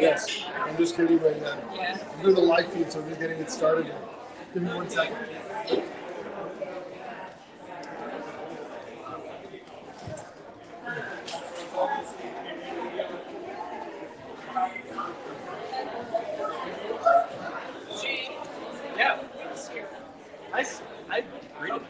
Yes, I'm just kidding right now. I'm doing the live feed, so we're just getting it started. Give me 1 second. Yeah. I read it.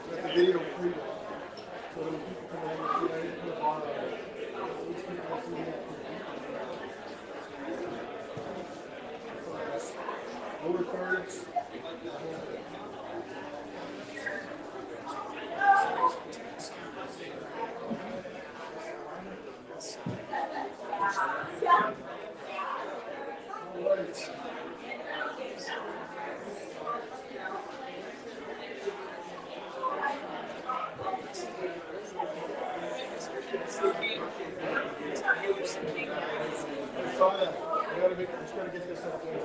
The video pre-roll. So when people come in, I didn't put on which people are doing that. Lower thirds. Just gotta get this up there.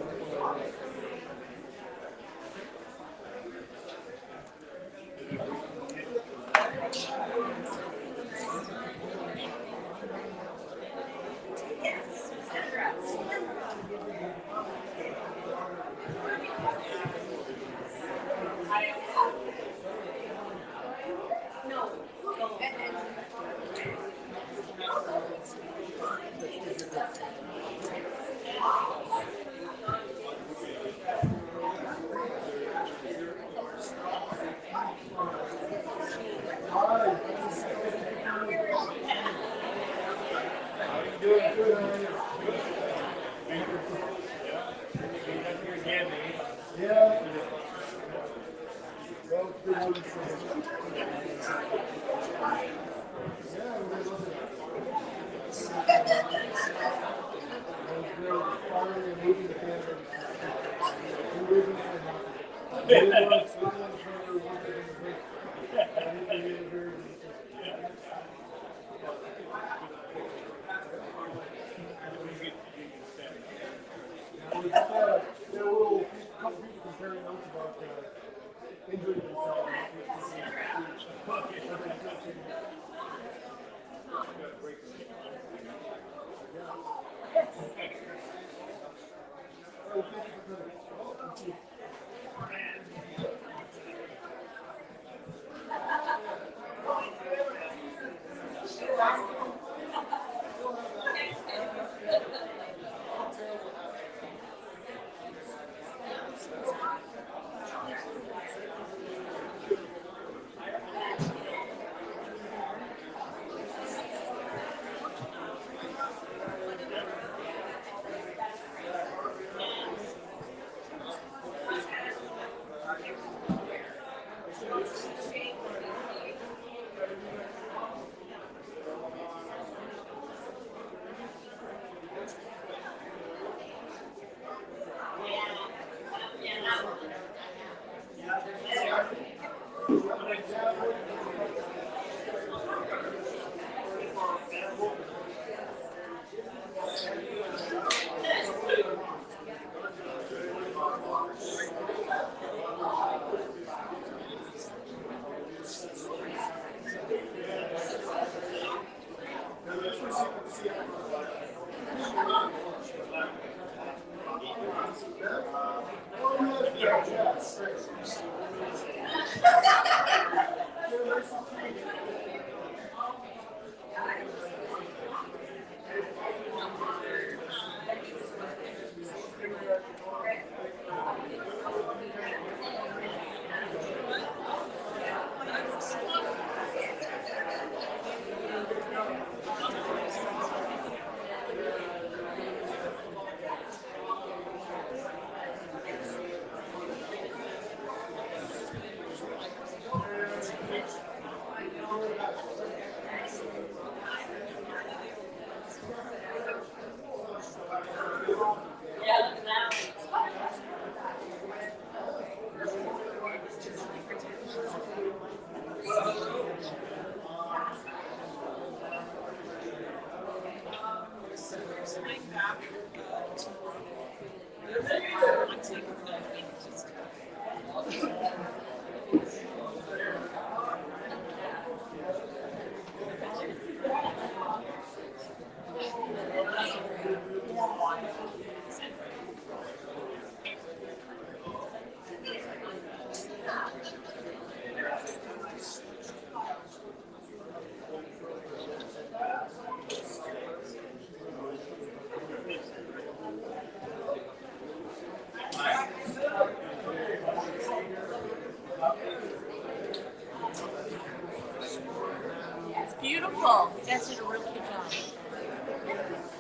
It's beautiful. You guys did a really good job.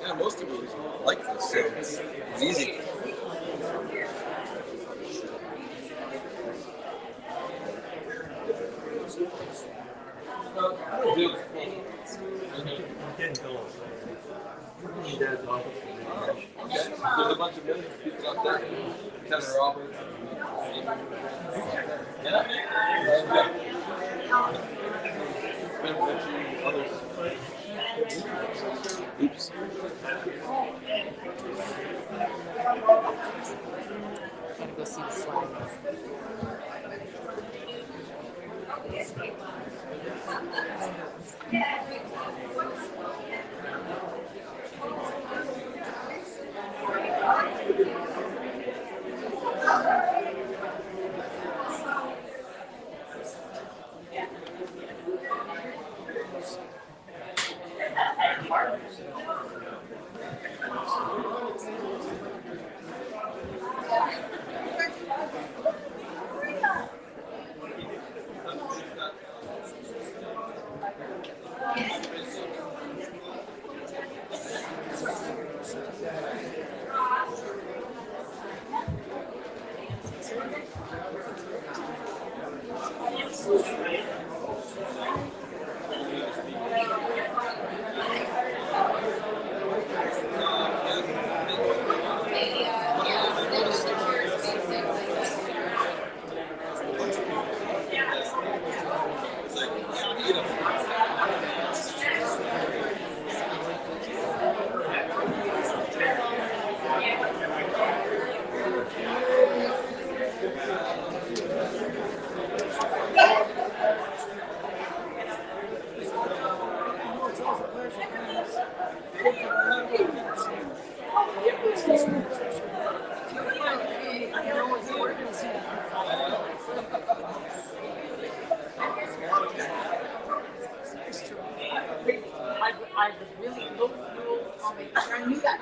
Yeah, most of it was like this, so it's easy. There's a bunch of millions of people out there. Kevin Roberts. Others. Oops. Gotta go see the slides. I was really looked through on my I knew that.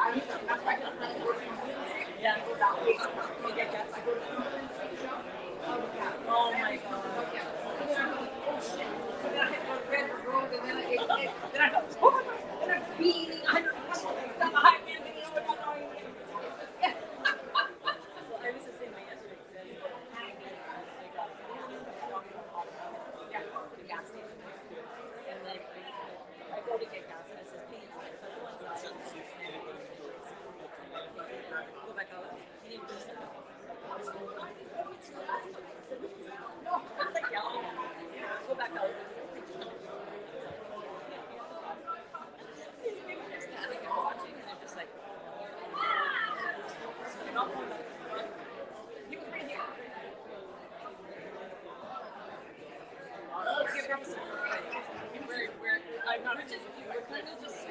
That's why I got that work. Yeah, I go that way. I get that. I go to oh my god. Oh shit. And then I hit the red road and then I go, oh my god. And I'm beating 100 stuff behind me and then I was yeah. I was just saying my yesterday. Yeah, the gas station. And then I go to get gas and it says pay inside. So I go inside. Go back out. He didn't do that. No, it's like yelling. Go back out. These people are standing and watching and they're just like, you're not going back. You can right here. I'm not just, we're kind of just.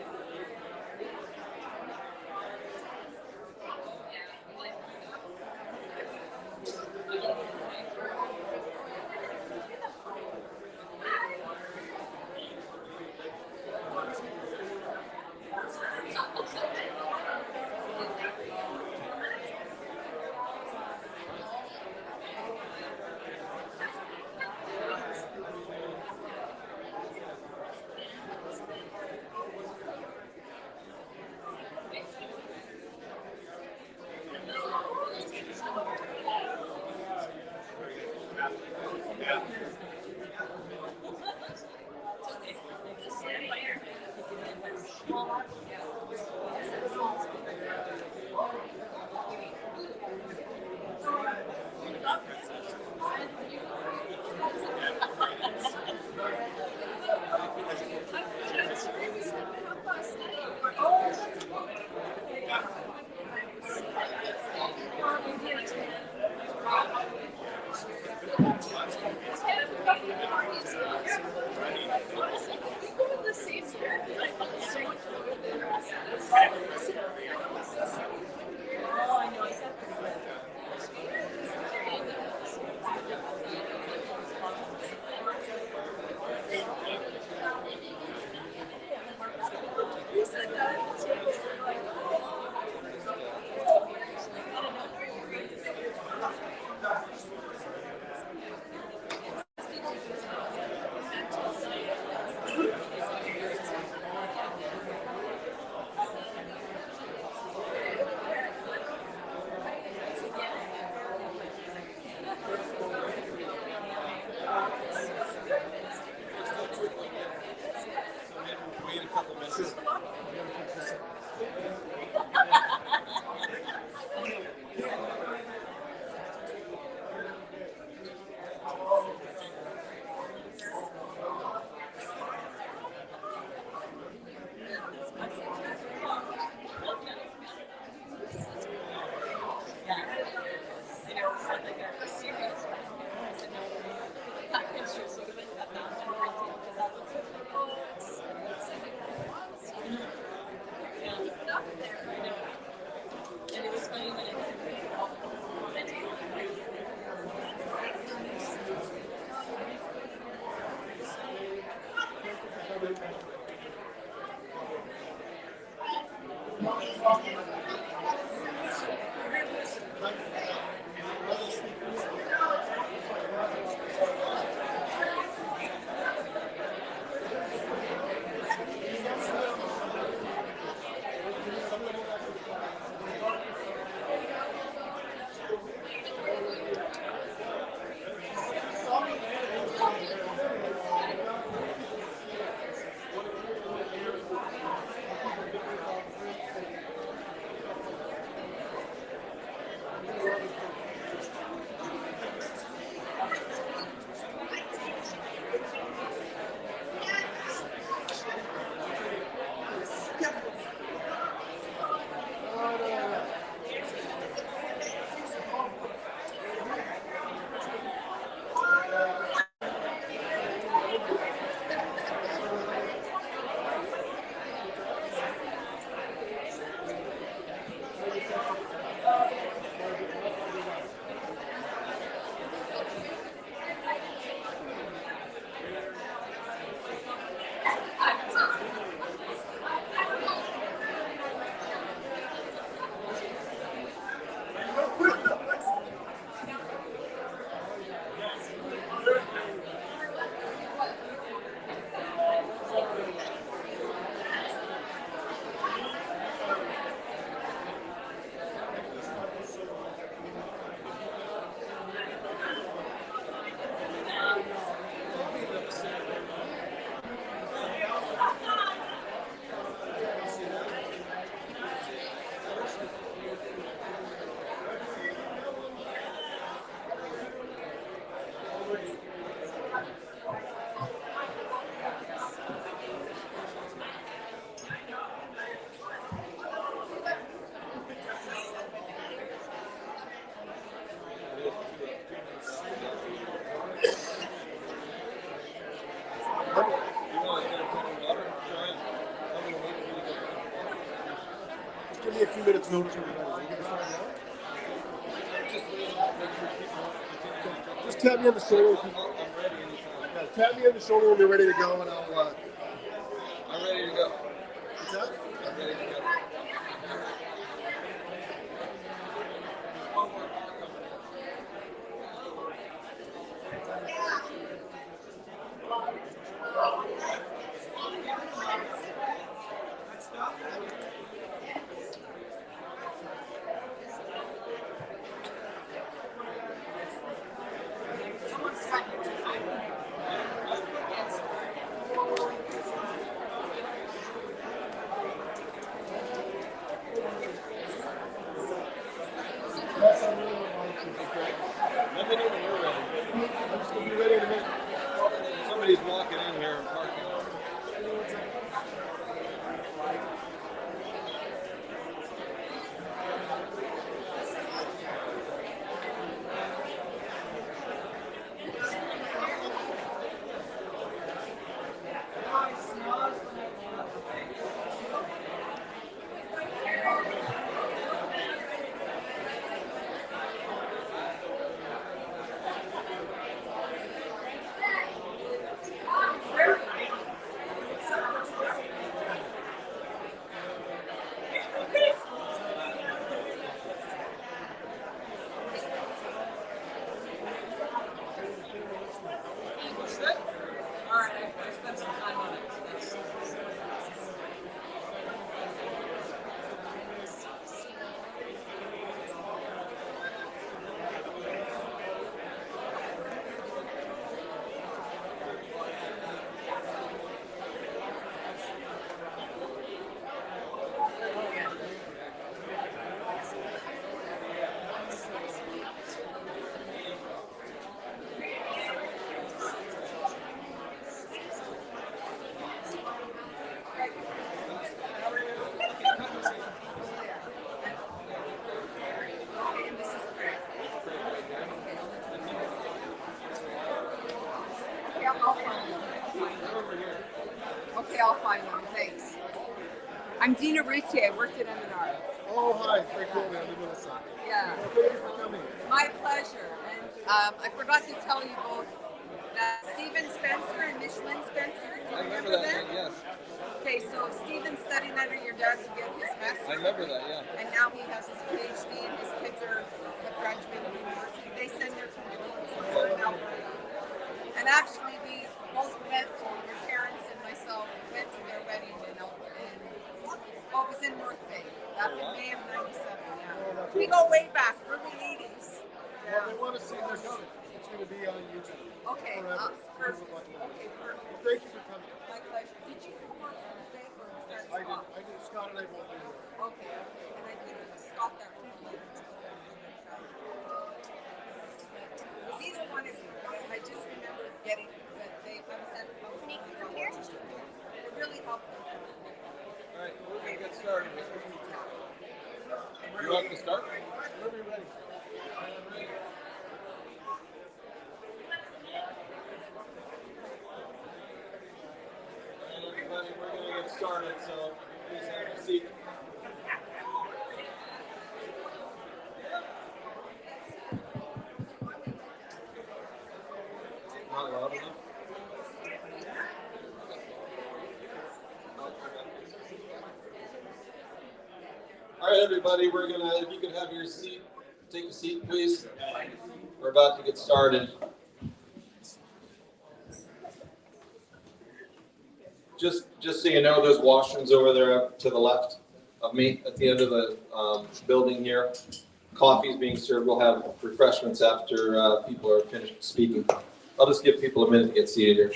up there. And it was funny when it Give me a few minutes notice when you're ready. Are you gonna start now? Just tap me on the shoulder. Yeah, tap me on the shoulder when you're ready to go, and I'll. I'm ready to go. What's that? I'm ready to go. I'm Dina Ricci. I worked at M&R. Oh, hi. Very cool, man. Live with us. Yeah. Well, thank you for coming. My pleasure. And I forgot to tell you both that Stephen Spencer and Michelin Spencer. Do you I remember that, them? yes. Okay, so Stephen studied under your dad to get his master's. I remember that, yeah. And now he has his PhD and his kids have graduated university. They send their condolences in Alberta. And actually, we both went to, your parents and myself went to their wedding in Alberta. It was in North Bay, back in May of '97. Yeah. We go way back, early '80s. Well, they want to see this. It's going to be on YouTube. Okay, Forever. perfect. Well, Okay, perfect. thank you for coming. My pleasure. Did you come on Thursday or was that I Scott? did. Scott and I both did. Okay, and I did Scott that one. It was either one of you. I just remember getting that I was sneaking from here. It really helped me. All right, we're going to get started. You want to start? Whenever you're ready. Everybody, we're going to get started, so please have a seat. Not loud enough? All right, everybody, we're going to, if you could have your seat, take a seat, please. We're about to get started. Just so you know, there's washrooms over there to the left of me at the end of the building here. Coffee is being served. We'll have refreshments after people are finished speaking. I'll just give people a minute to get seated here.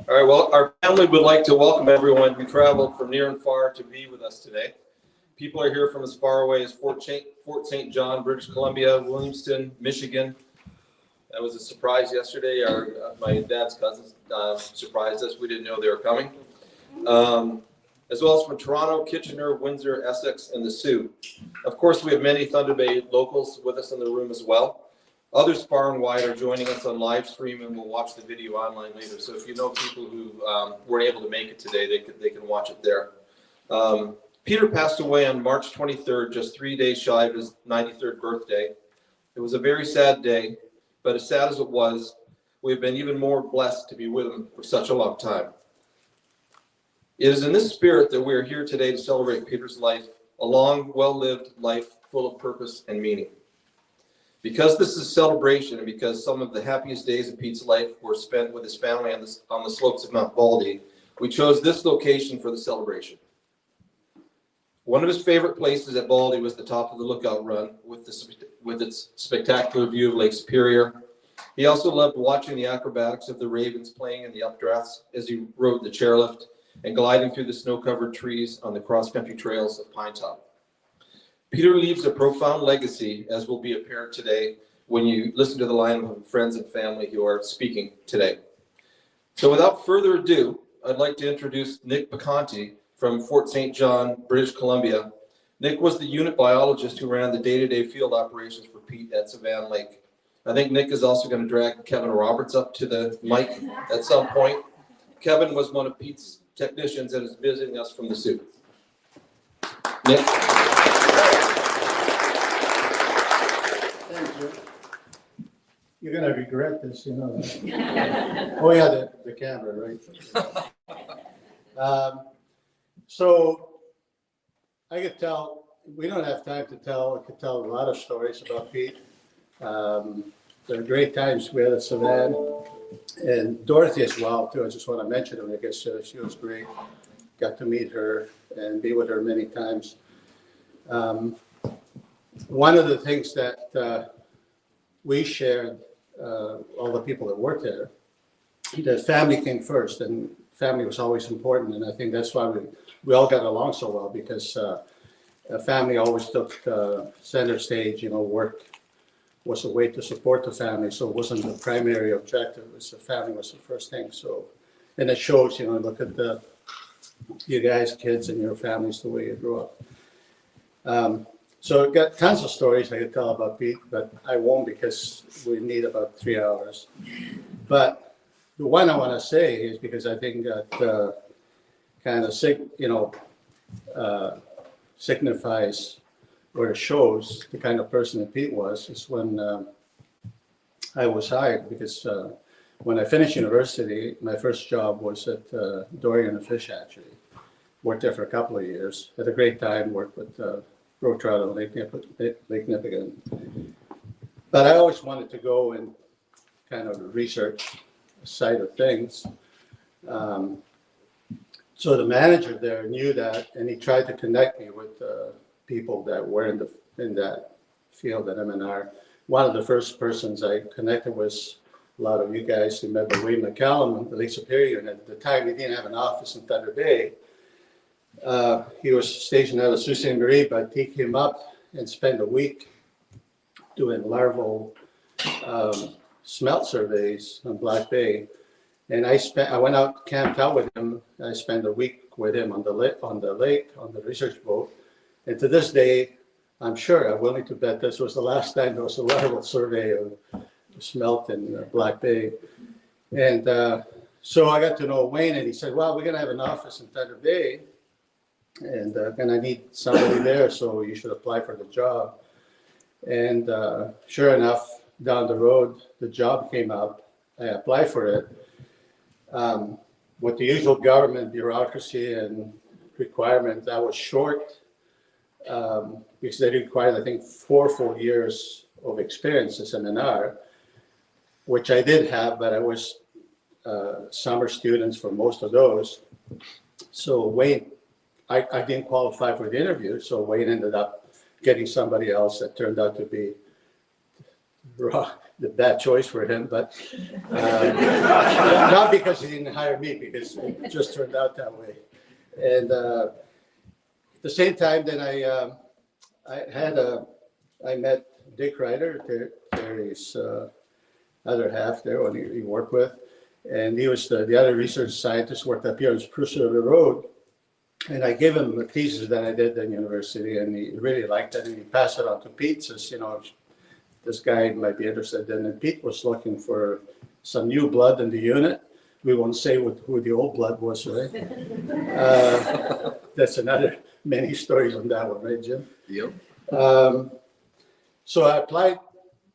All right, well, our family would like to welcome everyone who traveled from near and far to be with us today. People are here from as far away as Fort St. John, British Columbia, Williamston, Michigan. That was a surprise yesterday. My dad's cousins surprised us. We didn't know they were coming. As well as from Toronto, Kitchener, Windsor, Essex, and the Sioux. Of course, we have many Thunder Bay locals with us in the room as well. Others far and wide are joining us on live stream and will watch the video online later. So if you know people who weren't able to make it today, they can watch it there. Peter passed away on March 23rd, just 3 days shy of his 93rd birthday. It was a very sad day, but as sad as it was, we've been even more blessed to be with him for such a long time. It is in this spirit that we are here today to celebrate Peter's life, a long, well-lived life full of purpose and meaning. Because this is a celebration and because some of the happiest days of Pete's life were spent with his family on the slopes of Mount Baldy, we chose this location for the celebration. One of his favorite places at Baldy was the top of the Lookout Run with its spectacular view of Lake Superior. He also loved watching the acrobatics of the ravens playing in the updrafts as he rode the chairlift and gliding through the snow-covered trees on the cross-country trails of Pine Top. Peter leaves a profound legacy, as will be apparent today when you listen to the line of friends and family who are speaking today. So without further ado, I'd like to introduce Nick Baccante from Fort St. John, British Columbia. Nick was the unit biologist who ran the day-to-day field operations for Pete at Savannah Lake. I think Nick is also going to drag Kevin Roberts up to the mic at some point. Kevin was one of Pete's technicians and is visiting us from the Sioux. Nick? You're gonna regret this, you know. Oh yeah, the camera, right? So I could tell. We don't have time to tell. I could tell a lot of stories about Pete. There are great times we had at Savannah, and Dorothy as well too. I just want to mention her. I guess she was great. Got to meet her and be with her many times. One of the things that we shared, all the people that worked there, that family came first, and family was always important. And I think that's why we all got along so well, because family always took center stage. You know, work was a way to support the family, so it wasn't the primary objective. It was the family was the first thing. So, and it shows. You know, look at you guys, kids, and your families, the way you grew up. So I've got tons of stories I could tell about Pete, but I won't because we need about 3 hours. But the one I want to say is because I think that kind of signifies or shows the kind of person that Pete was, is when I was hired, because when I finished university, my first job was at Dorian and Fish Hatchery. Worked there for a couple of years. Had a great time. Worked with brook trout and Lake Nipigon. But I always wanted to go and kind of research the side of things. So the manager there knew that, and he tried to connect me with people that were in that field at MNR. One of the first persons I connected was a lot of you guys remember Wayne McCallum, the Lake Superior, and at the time he didn't have an office in Thunder Bay. He was stationed out of Sault Ste. Marie, but he came up and spent a week doing larval smelt surveys on Black Bay. And I went out, camped out with him. I spent a week with him on the lake, on the research boat. And to this day, I'm sure, I'm willing to bet this was the last time there was a larval survey of smelt in Black Bay. And so I got to know Wayne, and he said, well, we're going to have an office in Thunder Bay, and I need somebody there, so you should apply for the job. And sure enough, down the road, the job came up. I applied for it. With the usual government bureaucracy and requirement, I was short because they required, I think, 4 full years of experience as an NR, which I did have, but I was summer students for most of those. So Wayne, I didn't qualify for the interview, so Wayne ended up getting somebody else that turned out to be the bad choice for him, but not because he didn't hire me, because it just turned out that way. And at the same time, then I met Dick Ryder, Terry's other half there, when he worked with, and he was the other research scientist, worked up here on Spruce River Road. And I gave him a thesis that I did in university, and he really liked it, and he passed it on to Pete, says, this guy might be interested in it. Pete was looking for some new blood in the unit. We won't say who the old blood was, right? That's another many stories on that one, right, Jim? Yep. So I applied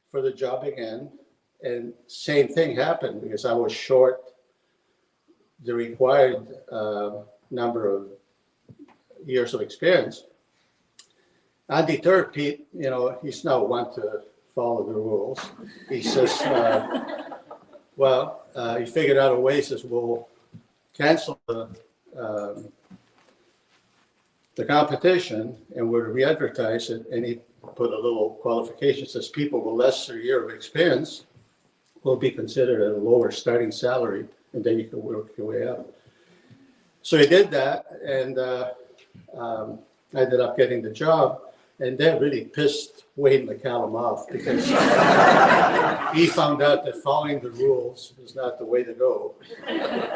for the job again, and same thing happened because I was short the required number of years of experience. Undeterred, Pete, he's not one to follow the rules. He says, he figured out a way. He says, we'll cancel the competition and we'll re-advertise it. And he put a little qualification, says people with less than a year of experience will be considered at a lower starting salary, and then you can work your way up. So he did that, and I ended up getting the job. And that really pissed Wayne McCallum off because he found out that following the rules is not the way to go.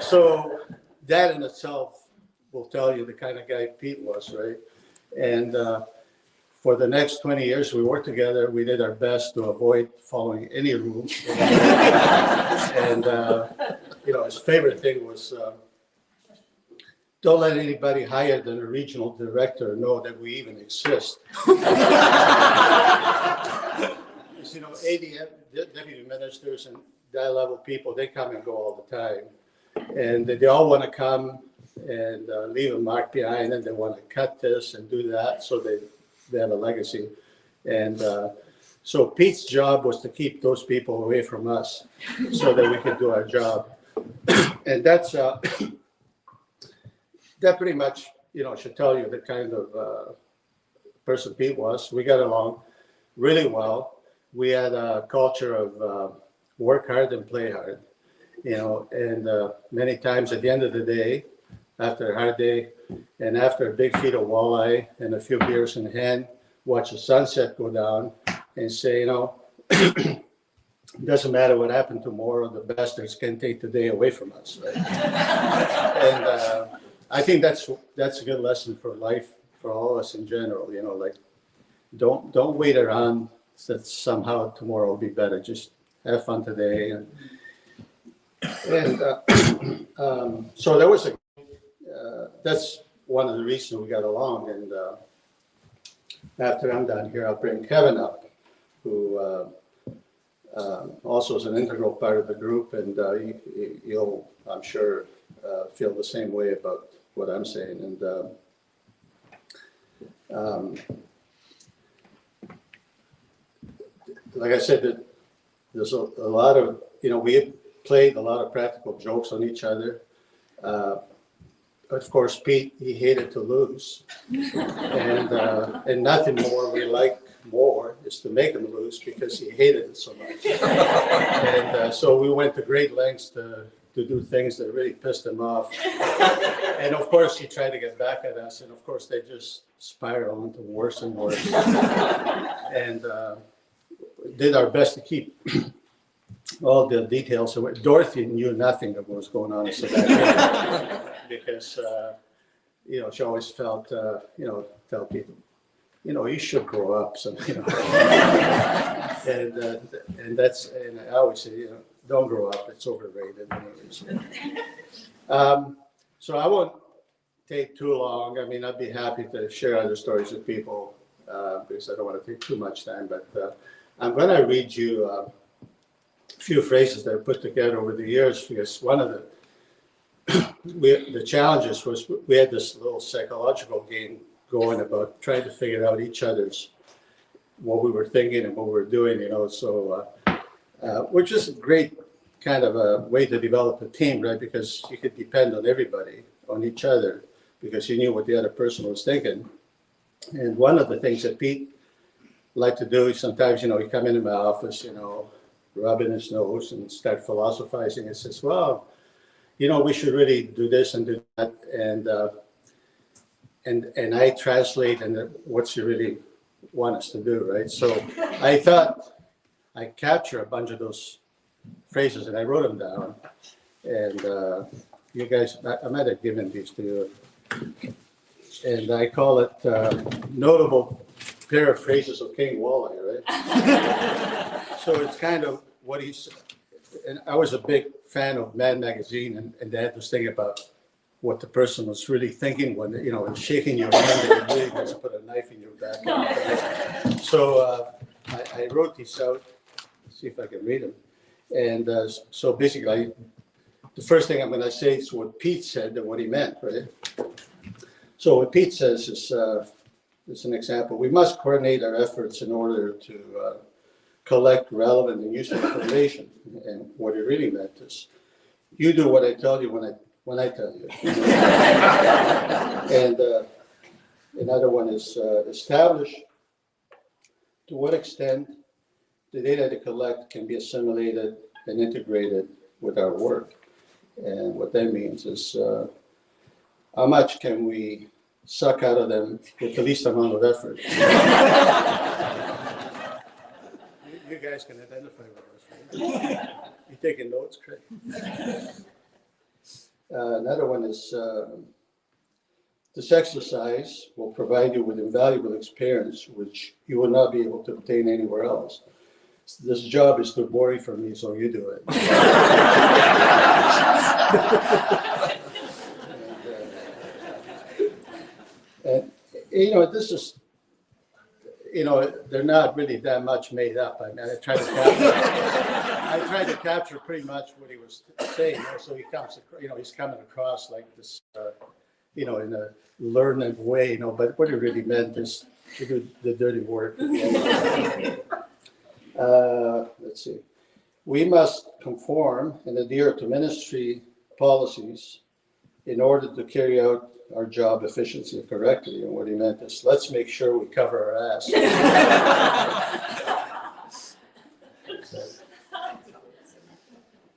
So that in itself will tell you the kind of guy Pete was, right? And for the next 20 years we worked together, we did our best to avoid following any rules. And, his favorite thing was, don't let anybody higher than a regional director know that we even exist. ADM, deputy ministers and that level people, they come and go all the time. And they all want to come and leave a mark behind, and they want to cut this and do that so they have a legacy. And so Pete's job was to keep those people away from us so that we could do our job. And that's... that pretty much, should tell you the kind of person Pete was. We got along really well. We had a culture of work hard and play hard, and many times at the end of the day, after a hard day and after a big feed of walleye and a few beers in hand, watch the sunset go down and say, it doesn't matter what happened tomorrow, the bastards can take the day away from us, right? And I think that's a good lesson for life, for all of us in general, don't wait around that somehow tomorrow will be better. Just have fun today. And so there was that's one of the reasons we got along. And after I'm done here, I'll bring Kevin up, who also is an integral part of the group, and you'll, I'm sure, feel the same way about what I'm saying. And like I said, there's a lot of, we played a lot of practical jokes on each other. Of course, Pete, he hated to lose. And nothing more we like more is to make him lose because he hated it so much. And so we went to great lengths to do things that really pissed him off. And of course, he tried to get back at us. And of course, they just spiraled into worse and worse. And did our best to keep all the details. So Dorothy knew nothing of what was going on in Savannah because, she always felt, tell people, you should grow up. So, and I always say, don't grow up. It's overrated. Anyways. So I won't take too long. I mean, I'd be happy to share other stories with people because I don't want to take too much time, but I'm going to read you a few phrases that I put together over the years because one of the challenges was we had this little psychological game going about trying to figure out each other's what we were thinking and what we were doing, so which is a great kind of a way to develop a team, right? Because you could depend on everybody, on each other, because you knew what the other person was thinking. And one of the things that Pete liked to do is sometimes, he come into my office, rubbing his nose and start philosophizing and says, well, we should really do this and do that. And I translate and what you really want us to do, right? So I thought I'd capture a bunch of those phrases and I wrote them down. And you guys, I might have given these to you. And I call it notable paraphrases of King Walleye, right? So it's kind of what he's, and I was a big fan of Mad Magazine, and they had this thing about what the person was really thinking when, and shaking your hand and you really wants to put a knife in your back. So I wrote these out, see if I can read them. And so basically, the first thing I'm going to say is what Pete said and what he meant, right? So what Pete says is an example. We must coordinate our efforts in order to collect relevant and useful information. And what he really meant is, you do what I tell you when I tell you. And another one is establish to what extent the data they collect can be assimilated and integrated with our work. And what that means is how much can we suck out of them with the least amount of effort. You guys can identify with this, right? You taking notes, Craig? Another one is this exercise will provide you with invaluable experience, which you will not be able to obtain anywhere else. This job is too boring for me, so you do it. And this is, they're not really that much made up. I mean, I try to capture pretty much what he was saying. So he comes, he's coming across like this, in a learned way, but what he really meant is to do the dirty work. Let's see. We must conform and adhere to ministry policies in order to carry out our job efficiently and correctly. And what he meant is, let's make sure we cover our ass.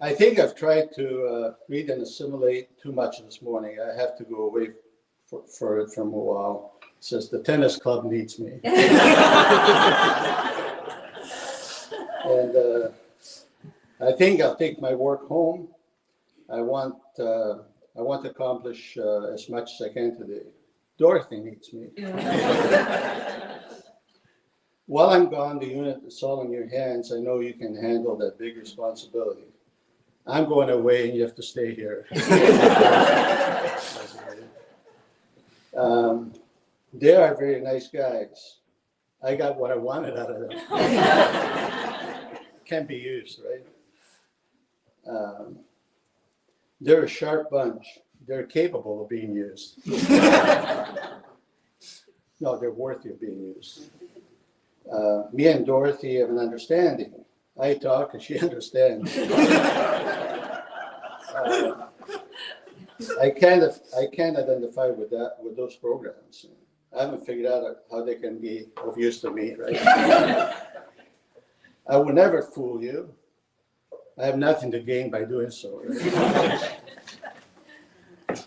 I think I've tried to read and assimilate too much this morning. I have to go away for it from a while. It says the tennis club needs me. And I think I'll take my work home. I want to accomplish as much as I can today. Dorothy needs me. while I'm gone, the unit is all in your hands. I know you can handle that big responsibility. I'm going away and you have to stay here. They are very nice guys. I got what I wanted out of them. Can be used, right? They're a sharp bunch. They're capable of being used. No, they're worthy of being used. Me and Dorothy have an understanding. I talk and she understands. I can't identify with those programs. I haven't figured out how they can be of use to me, right? I will never fool you. I have nothing to gain by doing so, right?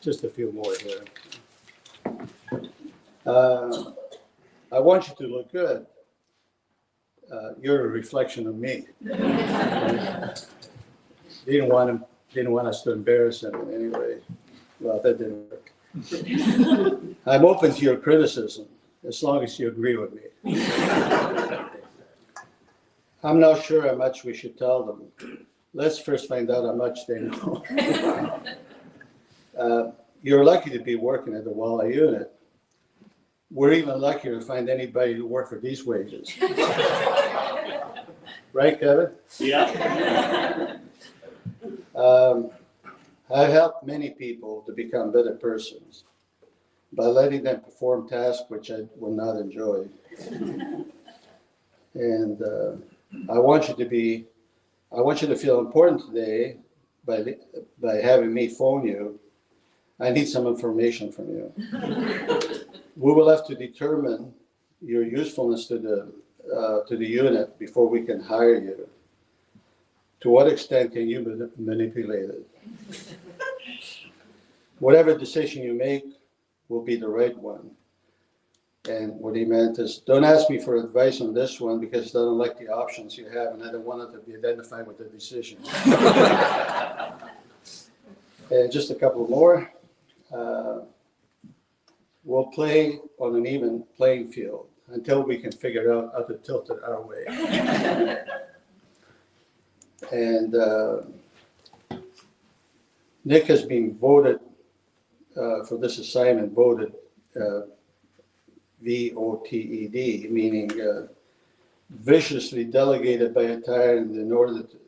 Just a few more here. I want you to look good. You're a reflection of me. Didn't want us to embarrass him in any way. Well, that didn't work. I'm open to your criticism as long as you agree with me. I'm not sure how much we should tell them. Let's first find out how much they know. You're lucky to be working at the Walla unit. We're even luckier to find anybody to work for these wages. Right, Kevin? Yeah. I've helped many people to become better persons by letting them perform tasks which I will not enjoy. And I want you to feel important today by having me phone you. I need some information from you. We will have to determine your usefulness to the unit before we can hire you. To what extent can you be manipulated? Whatever decision you make will be the right one. And what he meant is, don't ask me for advice on this one because I don't like the options you have and I don't want it to be identified with the decision. And just a couple more. We'll play on an even playing field until we can figure out how to tilt it our way. And Nick has been voted for this assignment, voted VOTED, meaning viciously delegated by a tyrant in order to,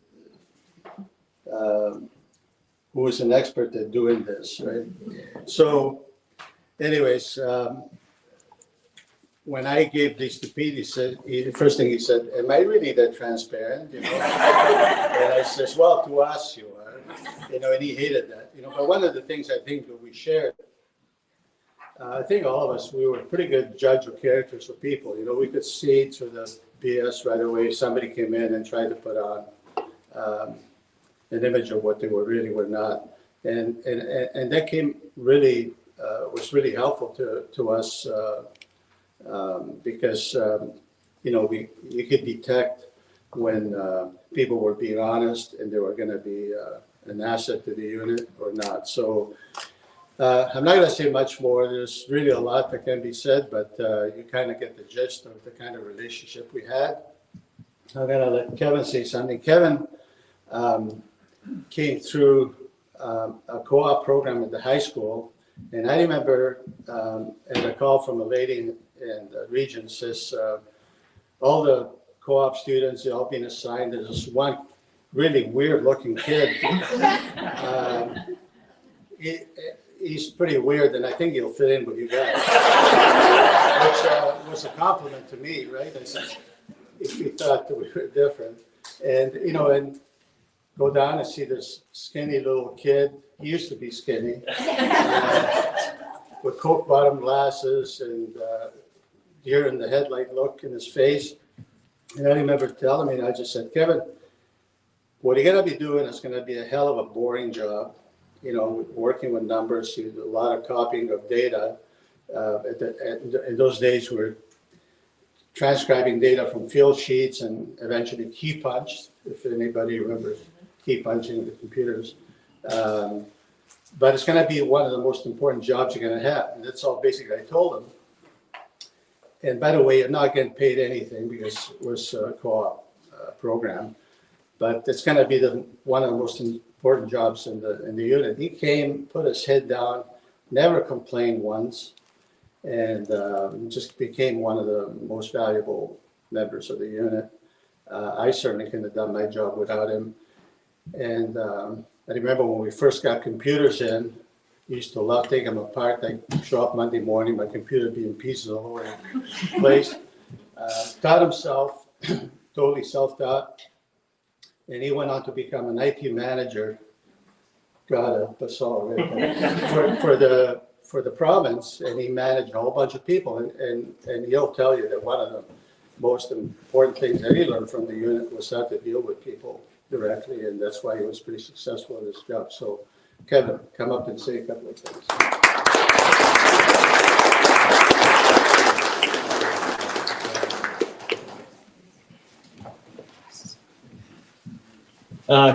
who is an expert at doing this, right? So, anyways, when I gave these to Pete, the first thing he said, "Am I really that transparent?" You know, and I says, "Well, to us you are," you know, and he hated that, you know. But one of the things I think that we shared, I think all of us, we were a pretty good judge of characters for people. You know, we could see through the BS right away. Somebody came in and tried to put on an image of what they really were not, and that came really was really helpful to us. Because you know, you could detect when people were being honest and they were going to be an asset to the unit or not. So I'm not going to say much more. There's really a lot that can be said, but you kind of get the gist of the kind of relationship we had. I'm going to let Kevin say something. Kevin came through a co-op program at the high school, and I remember and a call from a lady in the region says, all the co-op students, they're all being assigned. There's this one really weird looking kid. He's pretty weird, and I think he'll fit in with you guys. Which was a compliment to me, right? I said, if you thought that we were different. And, you know, and go down and see this skinny little kid. He used to be skinny. With Coke bottom glasses and deer in the headlight look in his face. And I remember telling him, I just said, "Kevin, what you're going to be doing is going to be a hell of a boring job. You know, working with numbers, you do a lot of copying of data. In those days, we were transcribing data from field sheets and eventually key punched, if anybody remembers key punching the computers. But it's going to be one of the most important jobs you're going to have." And that's all basically I told him. And by the way, you're not getting paid anything because it was a co-op program, but it's going to be one of the most important jobs in the unit. He came, put his head down, never complained once, and just became one of the most valuable members of the unit. I certainly couldn't have done my job without him. And I remember when we first got computers in, I used to love taking them apart. I'd show up Monday morning, my computer would be in pieces all over the place. Taught himself, totally self-taught. And he went on to become an IT manager. God help us all, right? for the province, and he managed a whole bunch of people. And he'll tell you that one of the most important things that he learned from the unit was how to deal with people directly, and that's why he was pretty successful in his job. So, Kevin, come up and say a couple of things.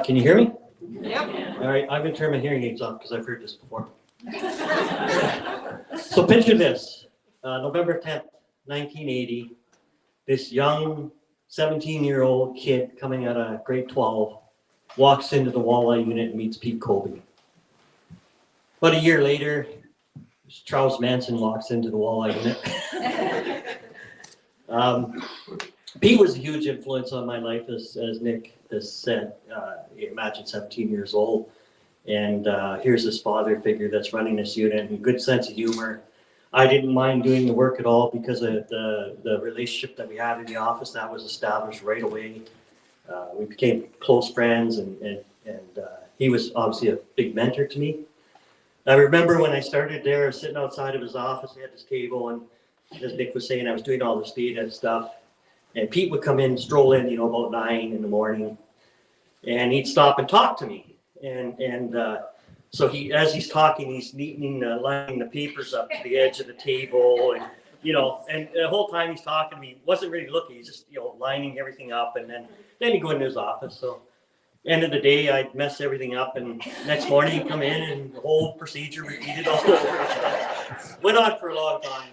Can you hear me? Yep. All right, I'm going to turn my hearing aids off because I've heard this before. So picture this, November 10th, 1980, this young 17-year-old kid coming out of grade 12 walks into the walleye unit and meets Pete Colby. About a year later, Charles Manson walks into the walleye unit. Pete was a huge influence on my life, as Nick has said. Imagine 17 years old, and here's his father figure that's running this unit, and good sense of humor. I didn't mind doing the work at all because of the relationship that we had in the office that was established right away. We became close friends, and he was obviously a big mentor to me. I remember when I started there, sitting outside of his office, he had this table, and as Nick was saying, I was doing all this data stuff. And Pete would come in, stroll in, about 9 in the morning, and he'd stop and talk to me. And so as he's talking, he's lining the papers up to the edge of the table, and and the whole time he's talking to me, wasn't really looking. He's just lining everything up, and then he'd go into his office. So end of the day, I'd mess everything up, and next morning he'd come in, and the whole procedure repeated all over. Went on for a long time.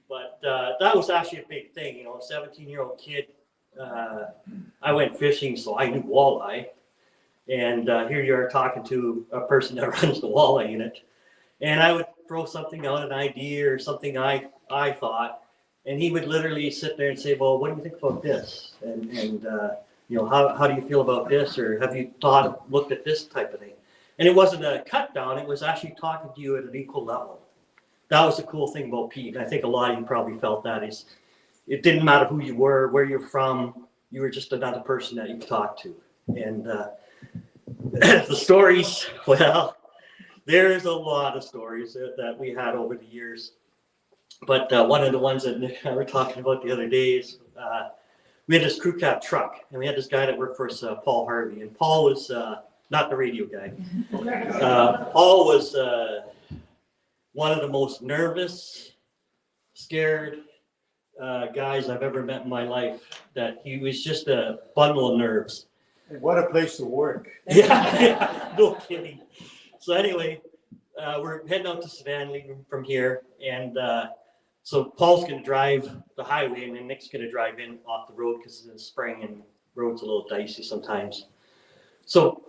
But that was actually a big thing, a 17-year-old kid. I went fishing, so I knew walleye. And here you are talking to a person that runs the walleye unit. And I would throw something out, an idea or something I thought, and he would literally sit there and say, well, what do you think about this? And how do you feel about this? Or have you looked at this type of thing? And it wasn't a cut down, it was actually talking to you at an equal level. That was the cool thing about Pete. I think a lot of you probably felt that is, it didn't matter who you were, where you're from, you were just another person that you talked to. And the stories, well, there's a lot of stories that we had over the years. But one of the ones that Nick and I were talking about the other day is we had this crew cab truck, and we had this guy that worked for us, Paul Harvey. And Paul was not the radio guy. Paul was one of the most nervous, scared guys I've ever met in my life. That he was just a bundle of nerves. And what a place to work. Yeah, no kidding. So anyway, we're heading out to Savannah, leaving from here, and so Paul's going to drive the highway, and then Nick's going to drive in off the road because it's in spring and the road's a little dicey sometimes. So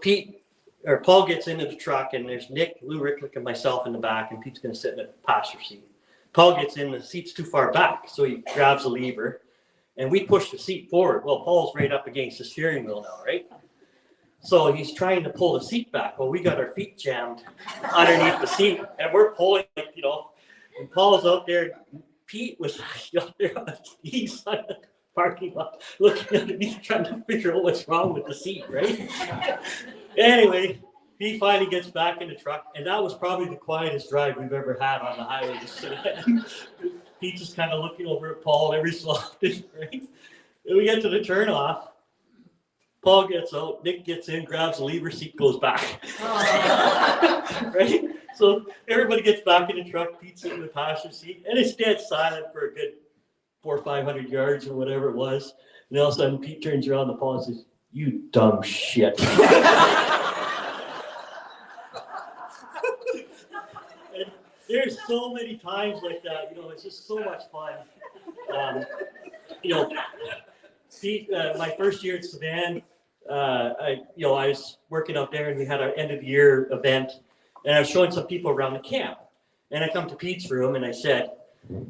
Paul gets into the truck, and there's Nick, Lou Ricklick, and myself in the back, and Pete's going to sit in the passenger seat. Paul gets in, the seat's too far back, so he grabs a lever, and we push the seat forward. Well, Paul's right up against the steering wheel now, right? So he's trying to pull the seat back. Well, we got our feet jammed underneath the seat, and we're pulling, and Paul's out there. Pete was out there on the side of the parking lot, looking underneath, trying to figure out what's wrong with the seat, right? Anyway, he finally gets back in the truck, and that was probably the quietest drive we've ever had on the highway. Pete's just kind of looking over at Paul every so often, right? And we get to the turnoff. Paul gets out, Nick gets in, grabs the lever, seat goes back. Right? So everybody gets back in the truck, Pete's in the passenger seat, and it's dead silent for a good 400 or 500 yards or whatever it was. And all of a sudden, Pete turns around to Paul and says, "You dumb shit." And there's so many times like that, it's just so much fun. You know, Pete, my first year at Savannah, I was working out there and we had our end of the year event and I was showing some people around the camp. And I come to Pete's room and I said,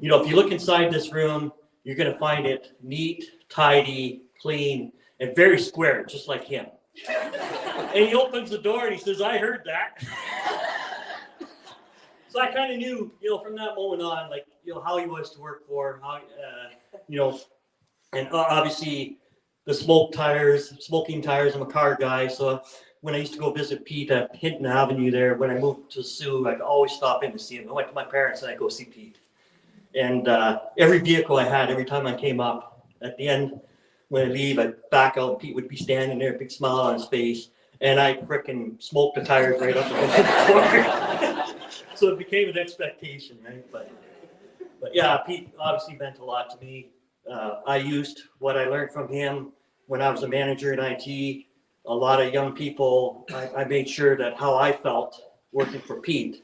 you know, if you look inside this room, you're going to find it neat, tidy, clean, and very square, just like him. And he opens the door and he says, I heard that. So I kind of knew, you know, from that moment on, like, you know, how he was to work for, how, you know, and obviously the smoking tires, I'm a car guy. So when I used to go visit Pete at Hinton Avenue there, when I moved to Sioux, I'd always stop in to see him. I went to my parents and I'd go see Pete. And every vehicle I had, every time I came up, at the end, when I leave, I'd back out, Pete would be standing there, big smile on his face, and I frickin' smoked the tires right up against the corner. So it became an expectation, right? But yeah, Pete obviously meant a lot to me. I used what I learned from him when I was a manager in IT. A lot of young people, I made sure that how I felt working for Pete,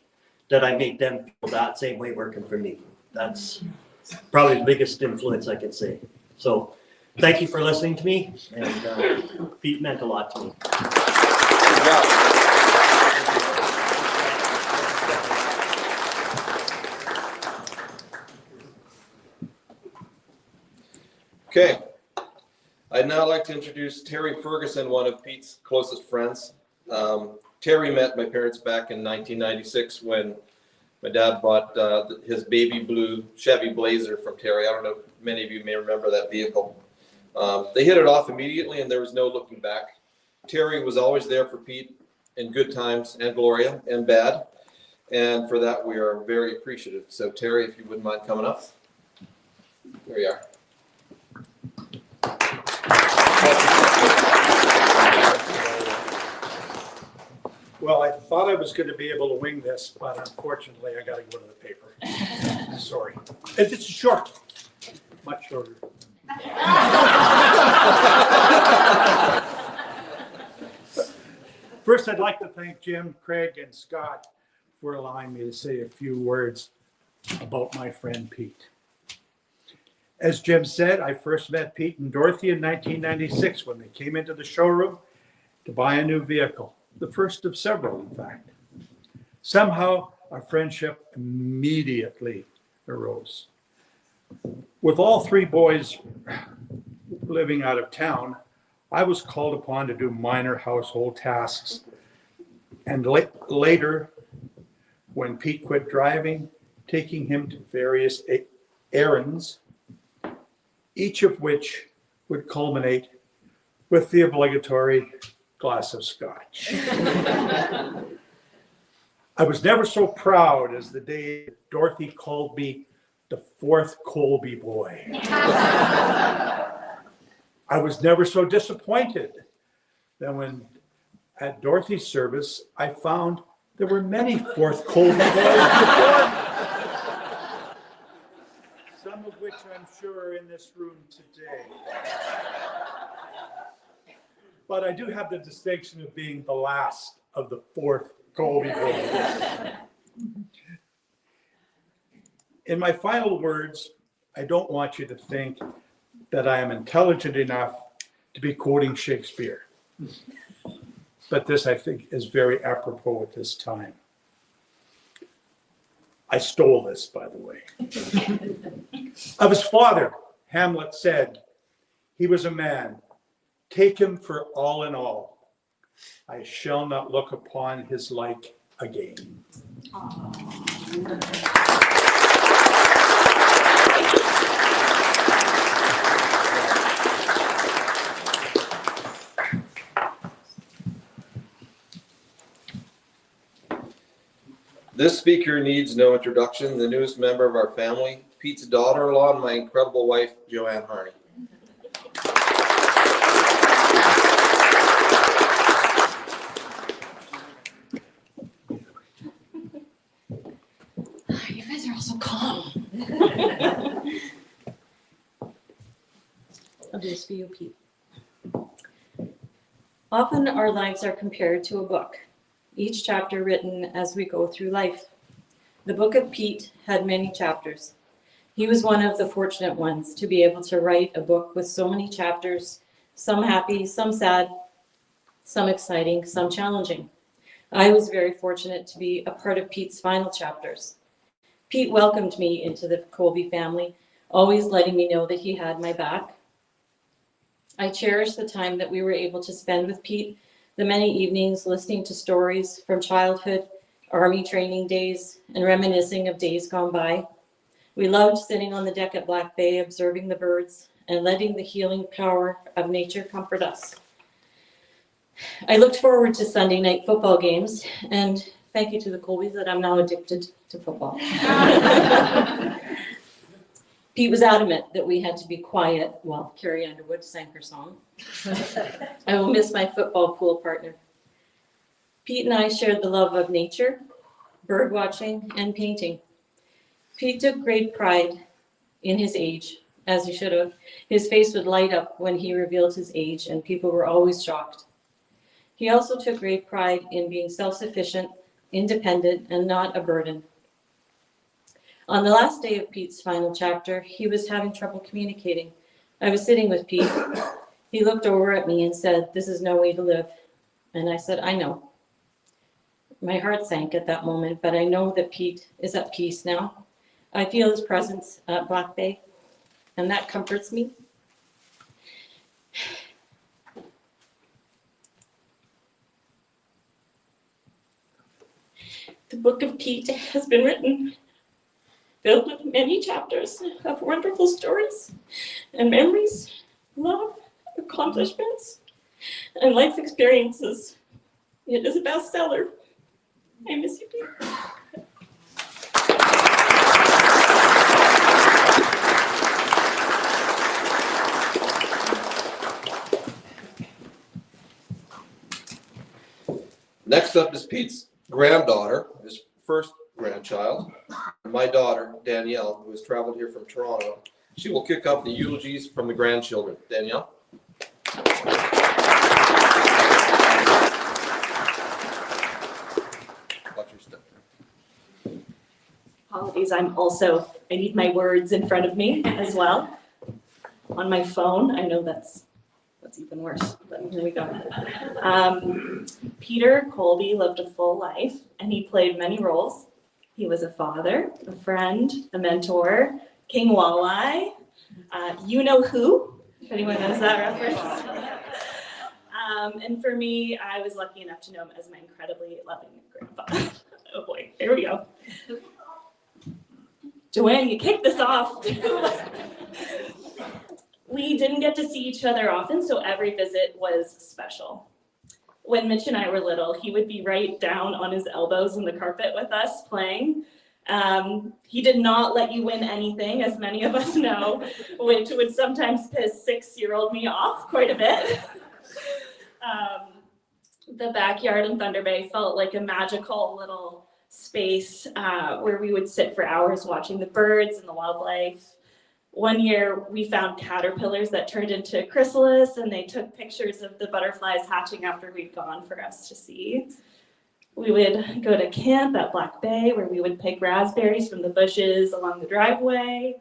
that I made them feel that same way working for me. That's probably the biggest influence I could say. So thank you for listening to me, and Pete meant a lot to me. Good job. Okay, I'd now like to introduce Terry Ferguson, one of Pete's closest friends. Terry met my parents back in 1996 when my dad bought his baby blue Chevy Blazer from Terry. I don't know if many of you may remember that vehicle. They hit it off immediately and there was no looking back. Terry was always there for Pete in good times and Gloria and bad. And for that, we are very appreciative. So Terry, if you wouldn't mind coming up. There you are. Well, I thought I was going to be able to wing this, but unfortunately, I got to go to the paper. Sorry. It's short, much shorter. First, I'd like to thank Jim, Craig, and Scott for allowing me to say a few words about my friend Pete. As Jim said, I first met Pete and Dorothy in 1996 when they came into the showroom to buy a new vehicle. The first of several, in fact. Somehow, our friendship immediately arose. With all three boys living out of town, I was called upon to do minor household tasks. And later, when Pete quit driving, taking him to various errands, each of which would culminate with the obligatory glass of scotch. I was never so proud as the day Dorothy called me the fourth Colby boy. I was never so disappointed than when at Dorothy's service, I found there were many fourth Colby boys before me. Some of which I'm sure are in this room today. But I do have the distinction of being the last of the fourth Colby boys. In my final words, I don't want you to think that I am intelligent enough to be quoting Shakespeare. But this, I think, is very apropos at this time. I stole this, by the way. Of his father, Hamlet said, he was a man. Take him for all in all. I shall not look upon his like again. This speaker needs no introduction, the newest member of our family, Pete's daughter-in-law and my incredible wife, Joanne Harney. You guys are all so calm. I'll do this for you, Pete. Often our lives are compared to a book, each chapter written as we go through life. The book of Pete had many chapters. He was one of the fortunate ones to be able to write a book with so many chapters, some happy, some sad, some exciting, some challenging. I was very fortunate to be a part of Pete's final chapters. Pete welcomed me into the Colby family, always letting me know that he had my back. I cherish the time that we were able to spend with Pete, the many evenings listening to stories from childhood, Army training days, and reminiscing of days gone by. We loved sitting on the deck at Black Bay, observing the birds and letting the healing power of nature comfort us. I looked forward to Sunday night football games, and thank you to the Colbys that I'm now addicted to football. Pete was adamant that we had to be quiet while Carrie Underwood sang her song. I will miss my football pool partner. Pete and I shared the love of nature, bird watching, and painting. Pete took great pride in his age, as he should have. His face would light up when he revealed his age, and people were always shocked. He also took great pride in being self-sufficient, independent, and not a burden. On the last day of Pete's final chapter, he was having trouble communicating. I was sitting with Pete. He looked over at me and said, "This is no way to live." And I said, "I know." My heart sank at that moment, but I know that Pete is at peace now. I feel his presence at Black Bay, and that comforts me. The book of Pete has been written, filled with many chapters of wonderful stories and memories, love, accomplishments, and life experiences. It is a bestseller. I miss you, Pete. Next up is Pete's granddaughter, his first grandchild, my daughter, Danielle, who has traveled here from Toronto. She will kick off the eulogies from the grandchildren. Danielle? Watch your step. Apologies, I need my words in front of me as well. On my phone, I know that's even worse, but here we go. Peter Colby lived a full life, and he played many roles. He was a father, a friend, a mentor, King Walleye, you know who, if anyone knows that reference. And for me, I was lucky enough to know him as my incredibly loving grandpa. Oh boy, here we go. Joanne, you kicked this off. We didn't get to see each other often, so every visit was special. When Mitch and I were little, he would be right down on his elbows in the carpet with us playing. He did not let you win anything, as many of us know, which would sometimes piss 6-year-old me off quite a bit. The backyard in Thunder Bay felt like a magical little space where we would sit for hours watching the birds and the wildlife. One year we found caterpillars that turned into chrysalis, and they took pictures of the butterflies hatching after we'd gone for us to see. We would go to camp at Black Bay, where we would pick raspberries from the bushes along the driveway.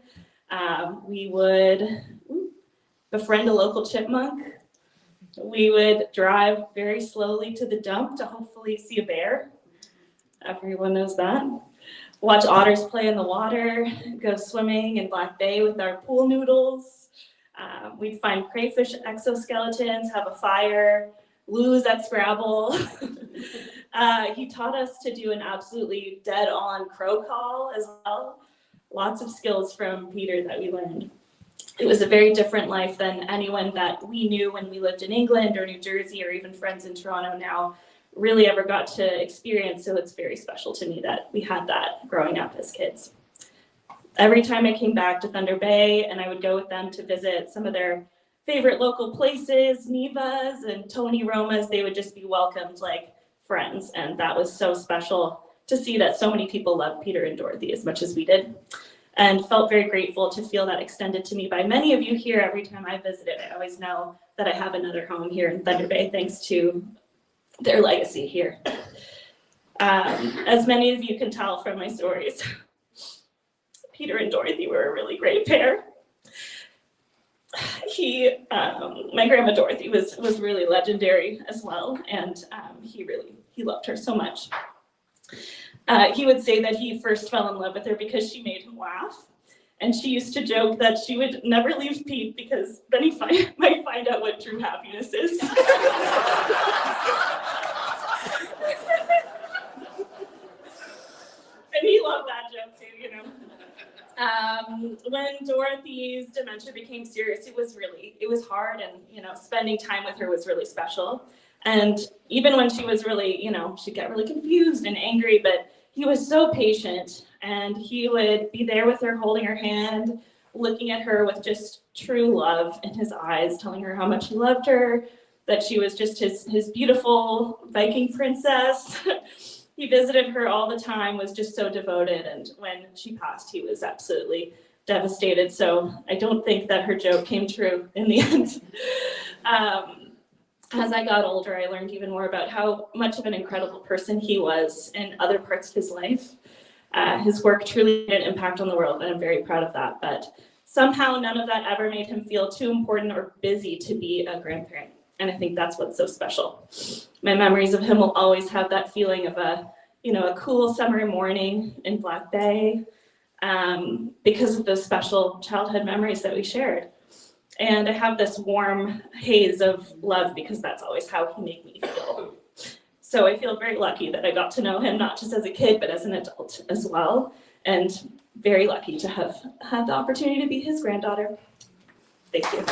We would befriend a local chipmunk. We would drive very slowly to the dump to hopefully see a bear. Everyone knows that. Watch otters play in the water, go swimming in Black Bay with our pool noodles. We'd find crayfish exoskeletons, have a fire, lose at Scrabble. He taught us to do an absolutely dead-on crow call as well. Lots of skills from Peter that we learned. It was a very different life than anyone that we knew when we lived in England or New Jersey or even friends in Toronto now really ever got to experience, so it's very special to me that we had that growing up as kids. Every time I came back to Thunder Bay and I would go with them to visit some of their favorite local places, Neva's and Tony Roma's, they would just be welcomed like friends, and that was so special to see that so many people loved Peter and Dorothy as much as we did, and felt very grateful to feel that extended to me by many of you here every time I visited. I always know that I have another home here in Thunder Bay thanks to their legacy here. As many of you can tell from my stories, Peter and Dorothy were a really great pair. My grandma Dorothy was really legendary as well, and he loved her so much. He would say that he first fell in love with her because she made him laugh, and she used to joke that she would never leave Pete because then he might find out what true happiness is. And he loved that joke too, you know. When Dorothy's dementia became serious, it was hard, and spending time with her was really special. And even when she was really, she'd get really confused and angry, but he was so patient, and he would be there with her, holding her hand, looking at her with just true love in his eyes, telling her how much he loved her, that she was just his beautiful Viking princess. He visited her all the time, was just so devoted, and when she passed, he was absolutely devastated. So I don't think that her joke came true in the end. As I got older, I learned even more about how much of an incredible person he was in other parts of his life. His work truly made an impact on the world, and I'm very proud of that. But somehow none of that ever made him feel too important or busy to be a grandparent. And I think that's what's so special. My memories of him will always have that feeling of a cool summer morning in Black Bay, because of those special childhood memories that we shared. And I have this warm haze of love because that's always how he made me feel. So I feel very lucky that I got to know him, not just as a kid, but as an adult as well. And very lucky to have had the opportunity to be his granddaughter. Thank you.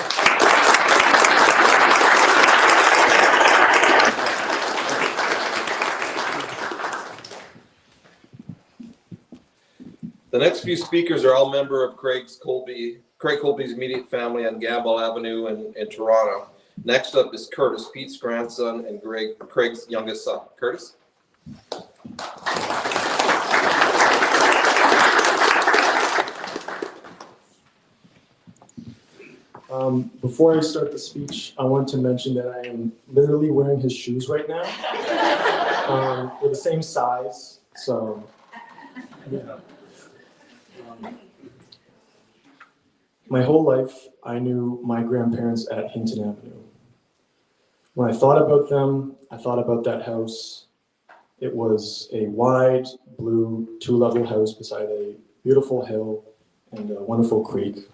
The next few speakers are all member of Craig Colby's immediate family on Gamble Avenue in Toronto. Next up is Curtis, Pete's grandson and Craig's youngest son. Curtis? Before I start the speech, I want to mention that I am literally wearing his shoes right now. We're the same size, so yeah. My whole life, I knew my grandparents at Hinton Avenue. When I thought about them, I thought about that house. It was a wide, blue, 2-level house beside a beautiful hill and a wonderful creek.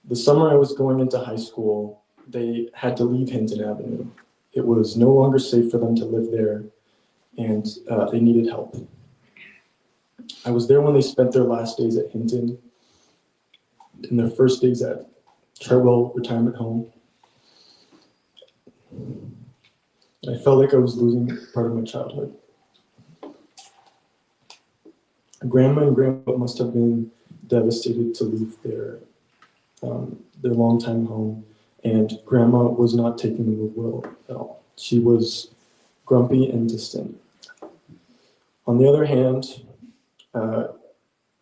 The summer I was going into high school, they had to leave Hinton Avenue. It was no longer safe for them to live there, and they needed help. I was there when they spent their last days at Hinton and their first days at Chartwell Retirement Home. I felt like I was losing part of my childhood. Grandma and Grandpa must have been devastated to leave their longtime home, and Grandma was not taking the move well at all. She was grumpy and distant. On the other hand,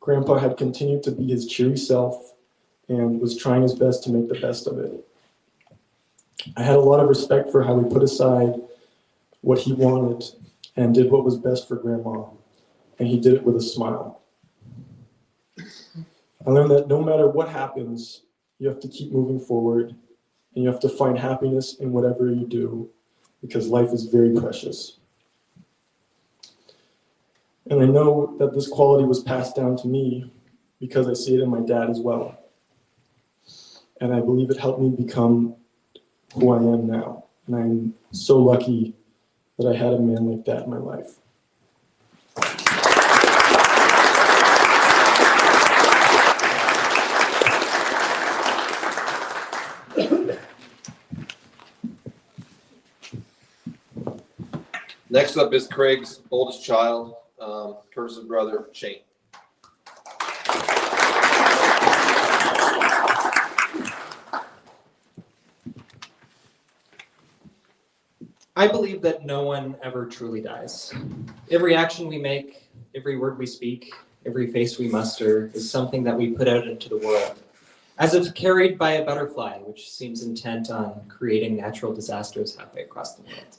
Grandpa had continued to be his cheery self and was trying his best to make the best of it. I had a lot of respect for how he put aside what he wanted and did what was best for Grandma, and he did it with a smile. I learned that no matter what happens, you have to keep moving forward, and you have to find happiness in whatever you do, because life is very precious. And I know that this quality was passed down to me because I see it in my dad as well. And I believe it helped me become who I am now. And I'm so lucky that I had a man like that in my life. Next up is Craig's oldest child, Curtis's brother, Shane. I believe that no one ever truly dies. Every action we make, every word we speak, every face we muster is something that we put out into the world, as if carried by a butterfly, which seems intent on creating natural disasters halfway across the world.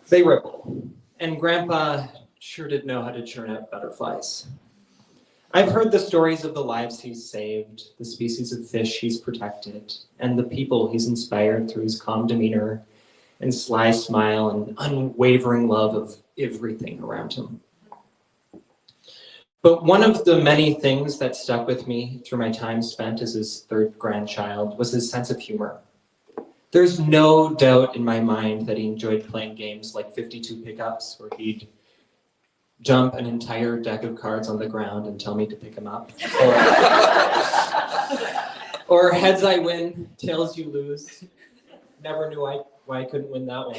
They ripple, and Grandpa sure did know how to churn out butterflies. I've heard the stories of the lives he's saved, the species of fish he's protected, and the people he's inspired through his calm demeanor and sly smile and unwavering love of everything around him. But one of the many things that stuck with me through my time spent as his third grandchild was his sense of humor. There's no doubt in my mind that he enjoyed playing games like 52 pickups, where he'd jump an entire deck of cards on the ground and tell me to pick them up. Or heads I win, tails you lose. Never knew why I couldn't win that one.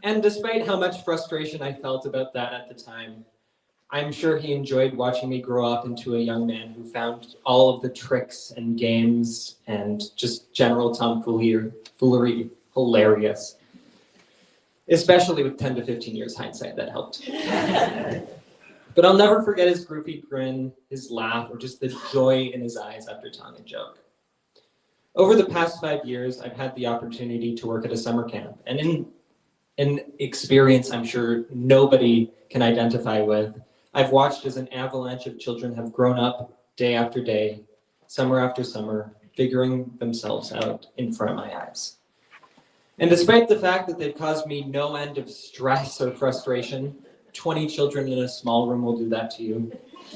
And despite how much frustration I felt about that at the time, I'm sure he enjoyed watching me grow up into a young man who found all of the tricks and games and just general tomfoolery hilarious. Especially with 10 to 15 years hindsight, that helped. But I'll never forget his goofy grin, his laugh, or just the joy in his eyes after telling a joke. Over the past 5 years, I've had the opportunity to work at a summer camp, and in an experience I'm sure nobody can identify with, I've watched as an avalanche of children have grown up day after day, summer after summer, figuring themselves out in front of my eyes. And despite the fact that they've caused me no end of stress or frustration, 20 children in a small room will do that to you.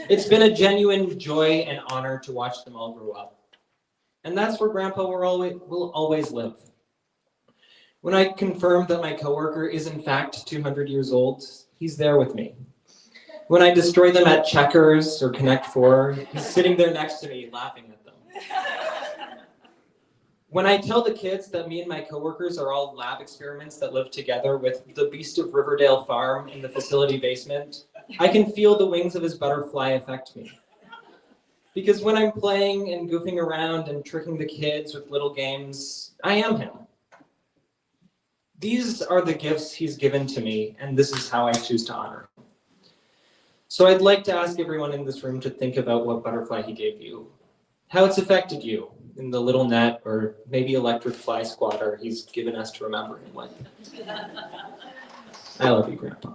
It's been a genuine joy and honor to watch them all grow up. And that's where Grandpa will always live. When I confirm that my coworker is in fact 200 years old, he's there with me. When I destroy them at checkers or Connect Four, he's sitting there next to me laughing at them. When I tell the kids that me and my coworkers are all lab experiments that live together with the beast of Riverdale Farm in the facility basement, I can feel the wings of his butterfly affect me. Because when I'm playing and goofing around and tricking the kids with little games, I am him. These are the gifts he's given to me, and this is how I choose to honor him. So I'd like to ask everyone in this room to think about what butterfly he gave you, how it's affected you in the little net or maybe electric fly squatter he's given us to remember him with. I love you, Grandpa.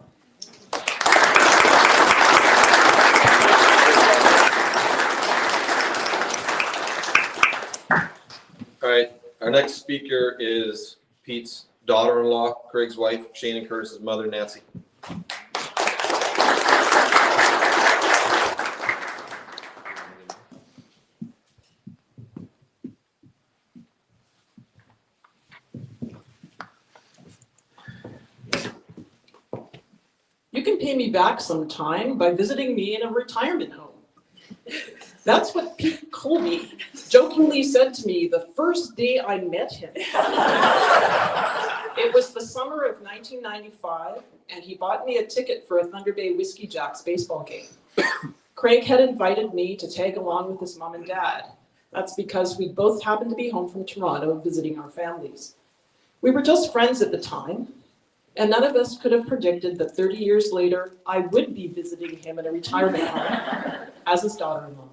All right, our next speaker is Pete's daughter-in-law, Craig's wife, Shane and Curtis's mother, Nancy. You can pay me back sometime by visiting me in a retirement home. That's what Pete Colby jokingly said to me the first day I met him. It was the summer of 1995, and he bought me a ticket for a Thunder Bay Whiskey Jacks baseball game. Craig had invited me to tag along with his mom and dad. That's because we both happened to be home from Toronto visiting our families. We were just friends at the time, and none of us could have predicted that 30 years later, I would be visiting him in a retirement home as his daughter-in-law.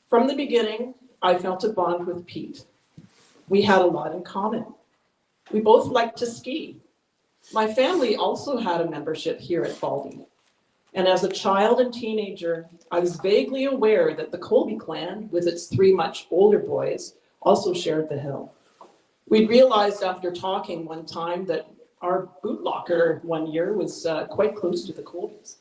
From the beginning, I felt a bond with Pete. We had a lot in common. We both liked to ski. My family also had a membership here at Baldy. And as a child and teenager, I was vaguely aware that the Colby clan, with its 3 much older boys, also shared the hill. We realized after talking one time that our bootlocker one year was quite close to the Colbys.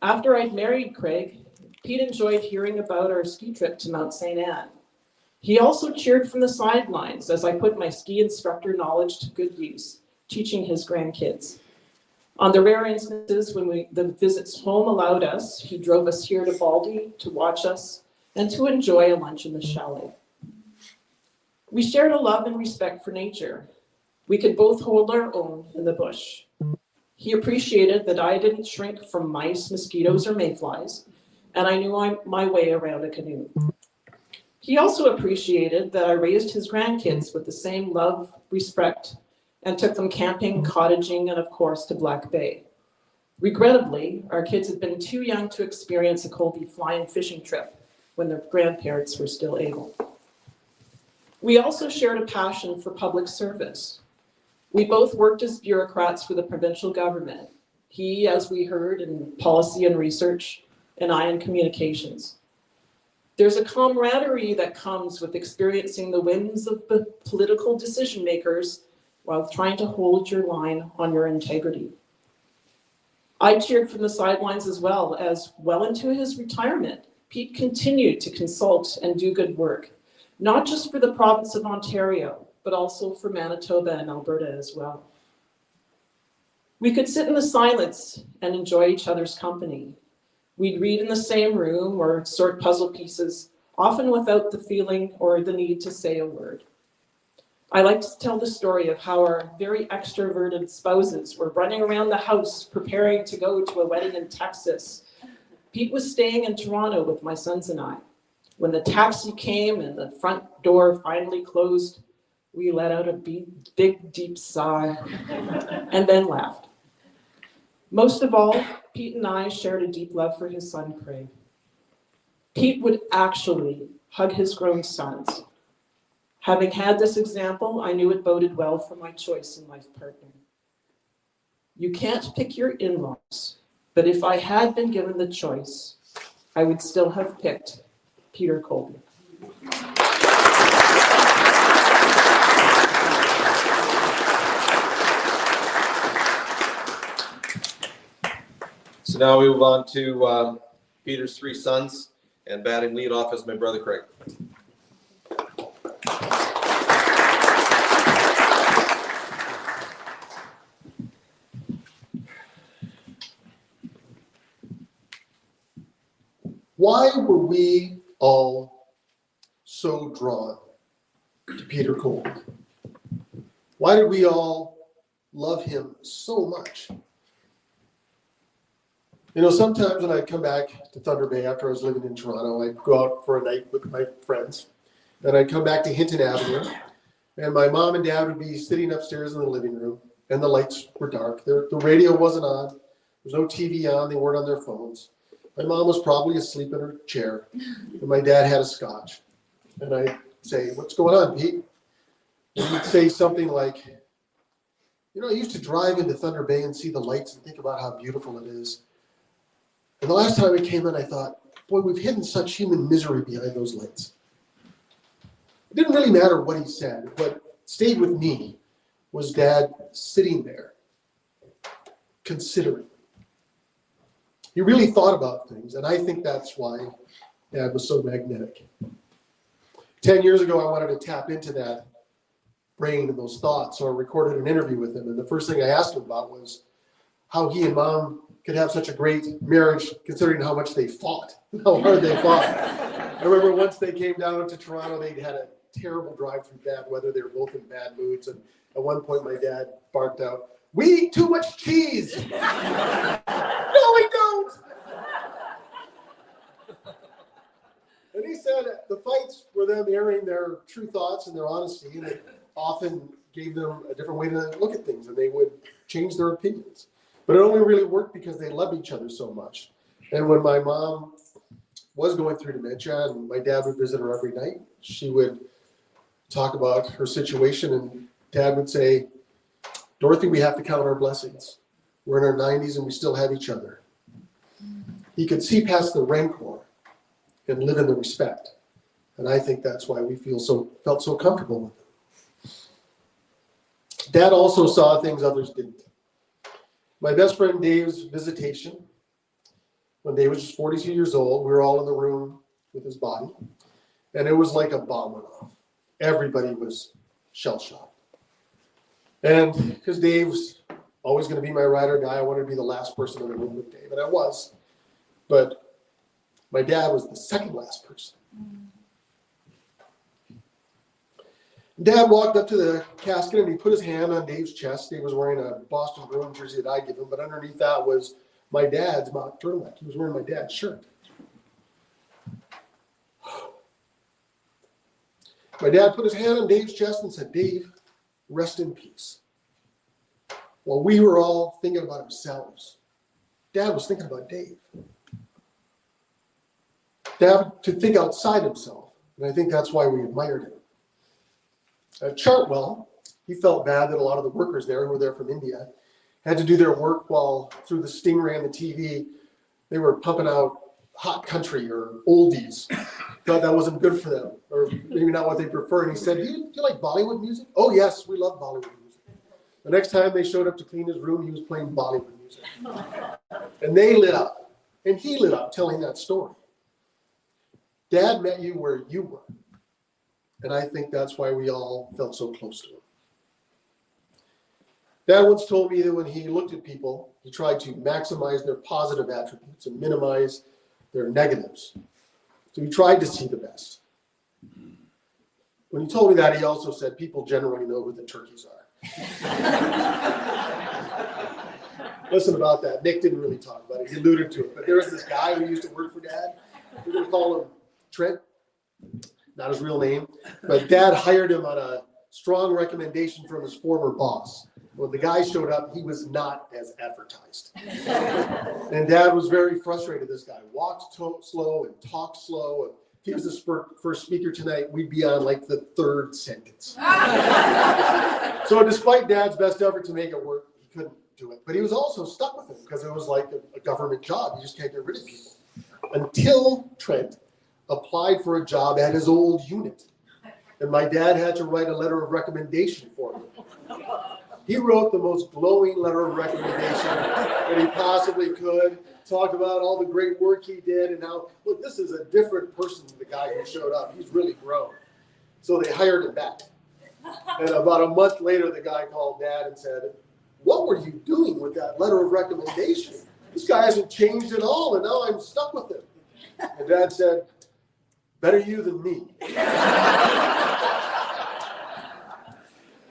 After I'd married Craig, Pete enjoyed hearing about our ski trip to Mount St. Anne. He also cheered from the sidelines as I put my ski instructor knowledge to good use, teaching his grandkids. On the rare instances when the visits home allowed us, he drove us here to Baldy to watch us and to enjoy a lunch in the chalet. We shared a love and respect for nature. We could both hold our own in the bush. He appreciated that I didn't shrink from mice, mosquitoes, or mayflies, and I knew my way around a canoe. He also appreciated that I raised his grandkids with the same love, respect, and took them camping, cottaging, and of course to Black Bay. Regrettably, our kids had been too young to experience a Colby fly-in fishing trip when their grandparents were still able. We also shared a passion for public service. We both worked as bureaucrats for the provincial government, He, as we heard, in policy and research, and I in communications. There's a camaraderie that comes with experiencing the whims of the political decision makers while trying to hold your line on your integrity. I cheered from the sidelines as well into his retirement. Pete continued to consult and do good work, not just for the province of Ontario, but also for Manitoba and Alberta as well. We could sit in the silence and enjoy each other's company. We'd read in the same room or sort puzzle pieces, often without the feeling or the need to say a word. I like to tell the story of how our very extroverted spouses were running around the house preparing to go to a wedding in Texas. Pete was staying in Toronto with my sons and I. When the taxi came and the front door finally closed, we let out a big, deep sigh and then laughed. Most of all, Pete and I shared a deep love for his son, Craig. Pete would actually hug his grown sons. Having had this example, I knew it boded well for my choice in life partner. You can't pick your in-laws, but if I had been given the choice, I would still have picked Peter Colby. So now we move on to Peter's three sons, and batting lead off is my brother Craig. Why were we all so drawn to Peter Colby? Why did we all love him so much? You know, sometimes when I'd come back to Thunder Bay after I was living in Toronto, I'd go out for a night with my friends. Then I'd come back to Hinton Avenue, and my mom and dad would be sitting upstairs in the living room, and the lights were dark. The radio wasn't on. There was no TV on. They weren't on their phones. My mom was probably asleep in her chair, and my dad had a scotch. And I'd say, "What's going on, Pete?" And he'd say something like, "You know, I used to drive into Thunder Bay and see the lights and think about how beautiful it is. And the last time I came in, I thought, boy, we've hidden such human misery behind those lights." It didn't really matter what he said. What stayed with me was Dad sitting there, considering. He really thought about things, and I think that's why Dad was so magnetic. 10 years ago, I wanted to tap into that brain and those thoughts, so I recorded an interview with him, and the first thing I asked him about was how he and Mom could have such a great marriage, considering how much they fought, how hard they fought. I remember once they came down to Toronto, they'd had a terrible drive through bad weather. They were both in bad moods, and at one point, my dad barked out, "We eat too much cheese." No, we don't. And he said the fights were them airing their true thoughts and their honesty, and it often gave them a different way to look at things, and they would change their opinions. But it only really worked because they loved each other so much. And when my mom was going through dementia, and my dad would visit her every night, she would talk about her situation, and Dad would say, "Dorothy, we have to count our blessings. We're in our 90s and we still have each other." He could see past the rancor and live in the respect. And I think that's why we felt so comfortable with him. Dad also saw things others didn't. My best friend Dave's visitation, when Dave was just 42 years old, we were all in the room with his body, and it was like a bomb went off. Everybody was shell-shocked. And because Dave's always going to be my ride or die, I wanted to be the last person in the room with Dave, and I was. But my dad was the second last person. Dad walked up to the casket and he put his hand on Dave's chest. Dave was wearing a Boston Bruins jersey that I'd given him, but underneath that was my dad's mock turtleneck. He was wearing my dad's shirt. My dad put his hand on Dave's chest and said, "Dave, rest in peace." While we were all thinking about ourselves, Dad was thinking about Dave. Dad to think outside himself, and I think that's why we admired him. At Chartwell, he felt bad that a lot of the workers there who were there from India had to do their work while through the Stingray and the TV, they were pumping out hot country or oldies. Thought that wasn't good for them, or maybe not what they prefer. And he said, do you like Bollywood music? Oh, yes, we love Bollywood music. The next time they showed up to clean his room, he was playing Bollywood music. And they lit up, and he lit up telling that story. Dad met you where you were. And I think that's why we all felt so close to him. Dad once told me that when he looked at people, he tried to maximize their positive attributes and minimize their negatives. So he tried to see the best. When he told me that, he also said people generally know who the turkeys are. Listen about that. Nick didn't really talk about it. He alluded to it. But there was this guy who used to work for Dad. We're going to call him Trent. Not his real name. But Dad hired him on a strong recommendation from his former boss. When the guy showed up, he was not as advertised. And Dad was very frustrated. This guy walked slow and talked slow. If he was the first speaker tonight, we'd be on like the third sentence. So despite Dad's best effort to make it work, he couldn't do it. But he was also stuck with him because it was like a government job. You just can't get rid of people. Until Trent applied for a job at his old unit. And my dad had to write a letter of recommendation for him. He wrote the most glowing letter of recommendation that he possibly could, talked about all the great work he did, and now, look, this is a different person than the guy who showed up. He's really grown. So they hired him back. And about a month later, the guy called Dad and said, what were you doing with that letter of recommendation? This guy hasn't changed at all, and now I'm stuck with him. And Dad said, better you than me.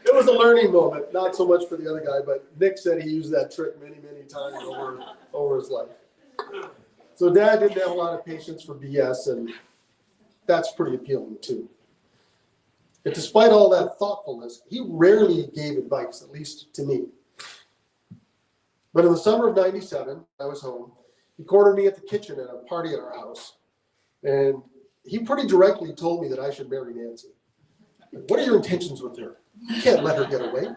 It was a learning moment, not so much for the other guy, but Nick said he used that trick many, many times over his life. So Dad didn't have a lot of patience for BS, and that's pretty appealing too. But despite all that thoughtfulness, he rarely gave advice, at least to me. But in the summer of '97, I was home. He cornered me at the kitchen at a party at our house, and he pretty directly told me that I should marry Nancy. What are your intentions with her? You can't let her get away.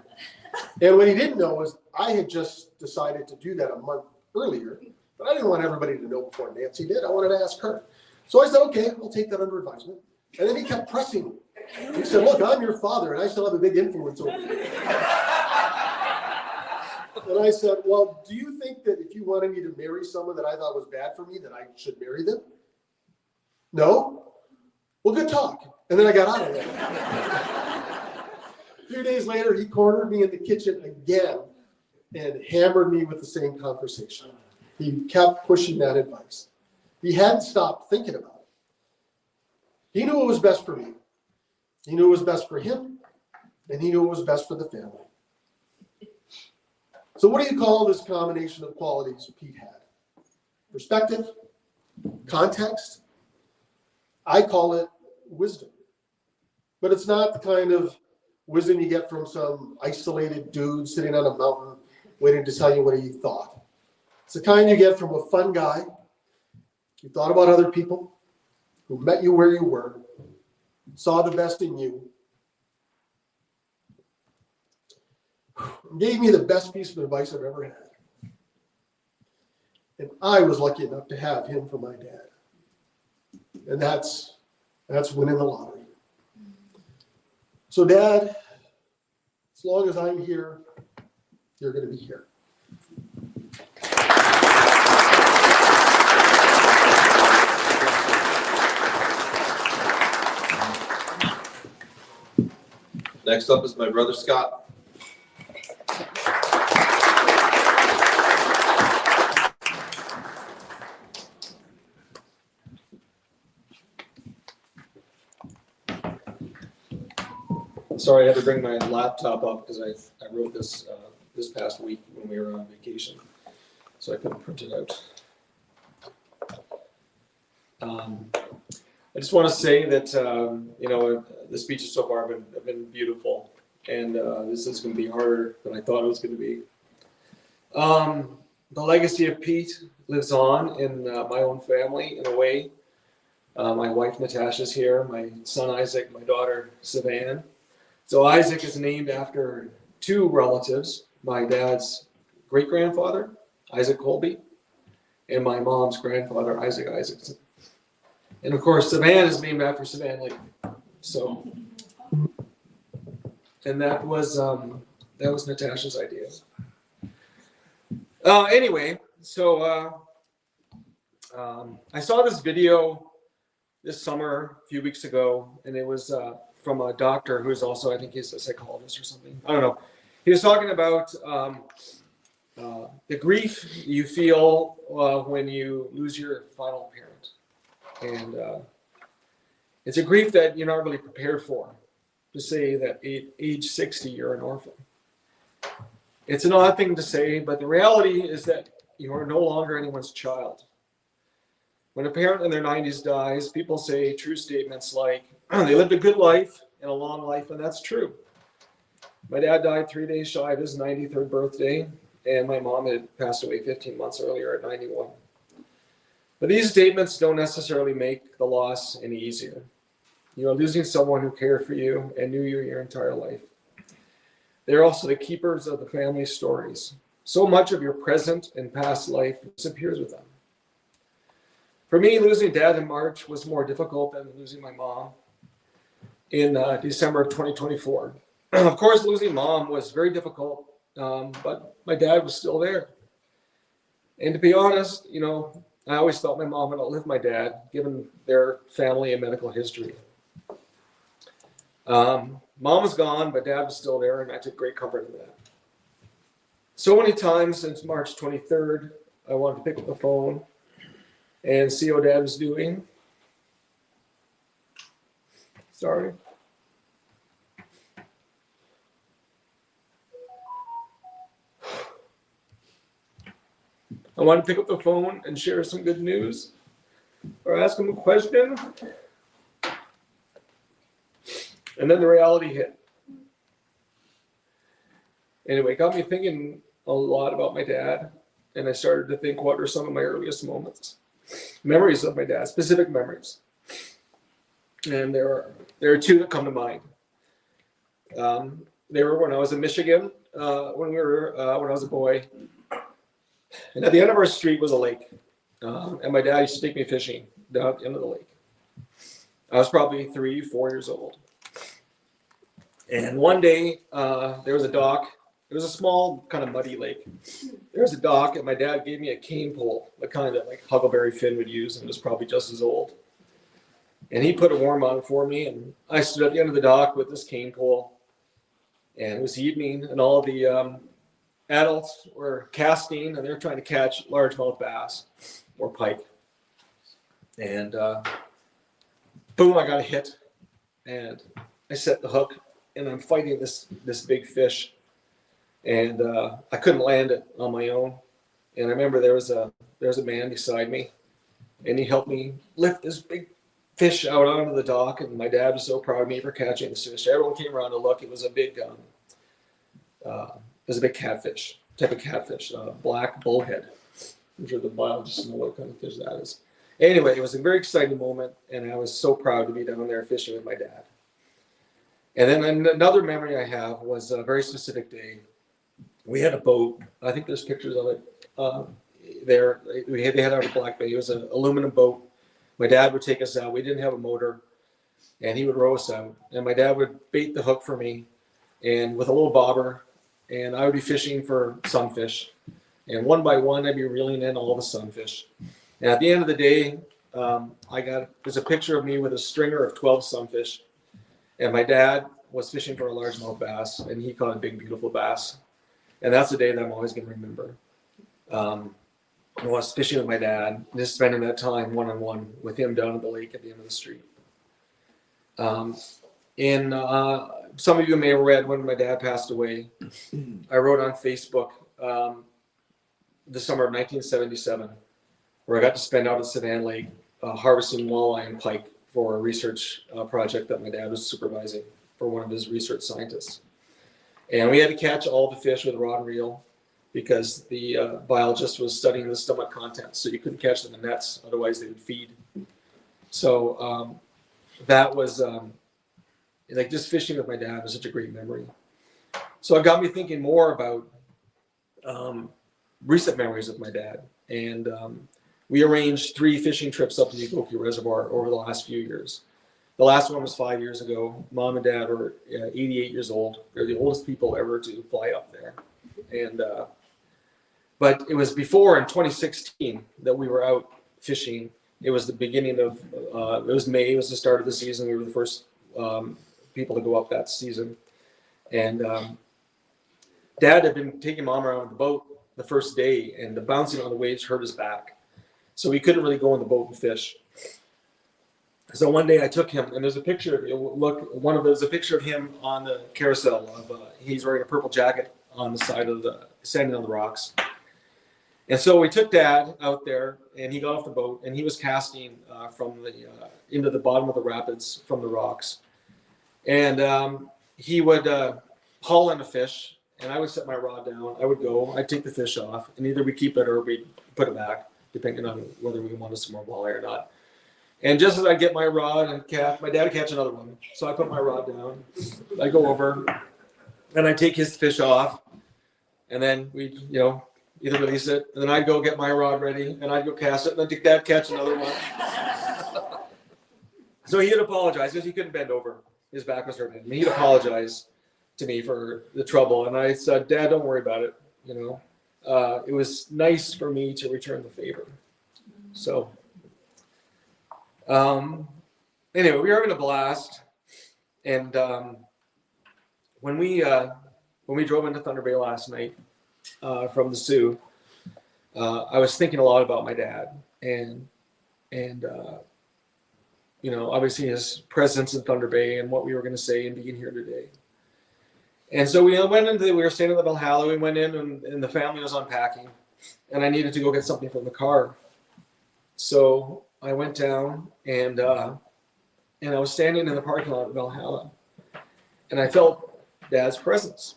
And what he didn't know was I had just decided to do that a month earlier, but I didn't want everybody to know before Nancy did. I wanted to ask her. So I said, okay, I'll take that under advisement. And then he kept pressing me. He said, look, I'm your father, and I still have a big influence over you. And I said, well, do you think that if you wanted me to marry someone that I thought was bad for me, that I should marry them? No? Well, good talk. And then I got out of there. A few days later, he cornered me in the kitchen again and hammered me with the same conversation. He kept pushing that advice. He hadn't stopped thinking about it. He knew it was best for me. He knew it was best for him, and he knew it was best for the family. So what do you call this combination of qualities Pete had? Perspective? Context? I call it wisdom. But it's not the kind of wisdom you get from some isolated dude sitting on a mountain waiting to tell you what he thought. It's the kind you get from a fun guy who thought about other people, who met you where you were, saw the best in you, gave me the best piece of advice I've ever had. And I was lucky enough to have him for my dad. And that's winning the lottery. So Dad, as long as I'm here, you're going to be here. Next up is my brother Scott. Sorry, I had to bring my laptop up because I wrote this this past week when we were on vacation, so I couldn't print it out. I just want to say that the speeches so far have been beautiful, and this is going to be harder than I thought it was going to be. The legacy of Pete lives on in my own family in a way. My wife Natasha's here, my son Isaac, my daughter Savannah. So Isaac is named after two relatives, my dad's great-grandfather, Isaac Colby, and my mom's grandfather, Isaac Isaacson. And of course, Savannah is named after Savannah Lake. So, and that was Natasha's idea. Anyway, so I saw this video this summer, a few weeks ago, and it was from a doctor who's also, I think he's a psychologist or something. I don't know. He was talking about the grief you feel when you lose your final parent. And it's a grief that you're not really prepared for. To say that at age 60, you're an orphan. It's an odd thing to say, but the reality is that you are no longer anyone's child. When a parent in their 90s dies, people say true statements like, they lived a good life and a long life, and that's true. My dad died 3 days shy of his 93rd birthday, and my mom had passed away 15 months earlier at 91. But these statements don't necessarily make the loss any easier. You are losing someone who cared for you and knew you your entire life. They're also the keepers of the family stories. So much of your present and past life disappears with them. For me, losing Dad in March was more difficult than losing my mom in December of 2024. Of course, losing Mom was very difficult, but my dad was still there. And to be honest, I always thought my mom would outlive my dad, given their family and medical history. Mom was gone, but Dad was still there, and I took great comfort in that. So many times since March 23rd, I wanted to pick up the phone and see how Dad was doing. Sorry. I wanted to pick up the phone and share some good news or ask him a question. And then the reality hit. Anyway, it got me thinking a lot about my dad. And I started to think, what are some of my earliest moments? Memories of my dad, specific memories. And there are two that come to mind. They were when I was in Michigan, when I was a boy. And at the end of our street was a lake. And my dad used to take me fishing down at the end of the lake. I was probably 3, 4 years old. And one day, there was a dock. It was a small, kind of muddy lake. There was a dock, and my dad gave me a cane pole, the kind that like Huckleberry Finn would use, and it was probably just as old. And he put a worm on for me, and I stood at the end of the dock with this cane pole. And it was evening, and all the adults were casting, and they were trying to catch largemouth bass or pike. And boom, I got a hit, and I set the hook, and I'm fighting this big fish. And I couldn't land it on my own. And I remember there was a man beside me, and he helped me lift this big fish out onto the dock. And my dad was so proud of me for catching this fish. Everyone came around to look. It was a big catfish, type of catfish, black bullhead. I'm sure the biologists know what kind of fish that is. Anyway, it was a very exciting moment, and I was so proud to be down there fishing with my dad. And then another memory I have was a very specific day. We had a boat. I think there's pictures of it there. They had out of Black Bay. It was an aluminum boat. My dad would take us out. We didn't have a motor, and he would row us out. And my dad would bait the hook for me, and with a little bobber, and I would be fishing for sunfish. And one by one, I'd be reeling in all the sunfish. And at the end of the day, there's a picture of me with a stringer of 12 sunfish. And my dad was fishing for a largemouth bass, and he caught a big, beautiful bass. And that's the day that I'm always going to remember. I was fishing with my dad, just spending that time one-on-one with him down at the lake at the end of the street. Some of you may have read when my dad passed away. I wrote on Facebook the summer of 1977, where I got to spend out at Savannah Lake harvesting walleye and pike for a research project that my dad was supervising for one of his research scientists. And we had to catch all the fish with a rod and reel because the biologist was studying the stomach contents, so you couldn't catch them in nets, otherwise they would feed. So that was like just fishing with my dad was such a great memory. So it got me thinking more about recent memories of my dad. And we arranged 3 fishing trips up to the Ugoki Reservoir over the last few years. The last one was 5 years ago. Mom and Dad are 88 years old. They're the oldest people ever to fly up there. And but it was before in 2016 that we were out fishing. It was the beginning of, it was May, it was the start of the season. We were the first people to go up that season. And Dad had been taking Mom around with the boat the first day, and the bouncing on the waves hurt his back. So he couldn't really go in the boat and fish. So one day I took him, and there's a picture, there's a picture of him on the carousel. He's wearing a purple jacket on the side of standing on the rocks. And so we took Dad out there, and he got off the boat, and he was casting into the bottom of the rapids from the rocks. And he would haul in a fish, and I would set my rod down. I would go, I'd take the fish off, and either we keep it or we put it back, depending on whether we wanted some more walleye or not. And just as I get my rod and my dad would catch another one. So I put my rod down, I go over, and I take his fish off, and then we, either release it, and then I'd go get my rod ready, and I'd go cast it, and then Dad catch another one. So he'd apologize because he couldn't bend over. His back was hurting him. He'd apologize to me for the trouble, and I said, Dad, don't worry about it. It was nice for me to return the favor. So anyway, we were having a blast, and when we drove into Thunder Bay last night from the Sioux, I was thinking a lot about my dad, and obviously his presence in Thunder Bay and what we were going to say and being here today. And so we were staying at the Valhalla. We went in, and the family was unpacking, and I needed to go get something from the car. So I went down, and I was standing in the parking lot at Valhalla, and I felt Dad's presence.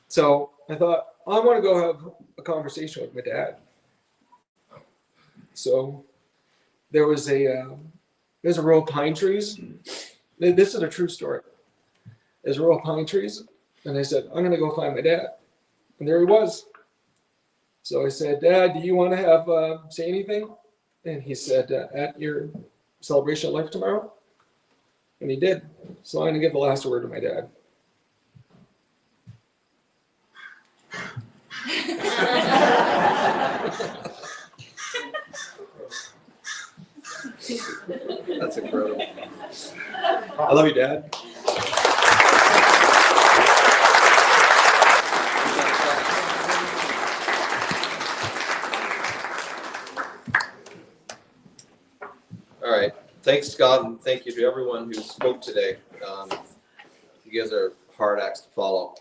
So I thought, I want to go have a conversation with my dad. So there's a row of pine trees. This is a true story. There's a row of pine trees, and I said, I'm going to go find my dad. And there he was. So I said, Dad, do you want to say anything? And he said, at your celebration of life tomorrow? And he did. So I'm going to give the last word to my dad. That's incredible. I love you, Dad. All right. Thanks, Scott, and thank you to everyone who spoke today. You guys are hard acts to follow.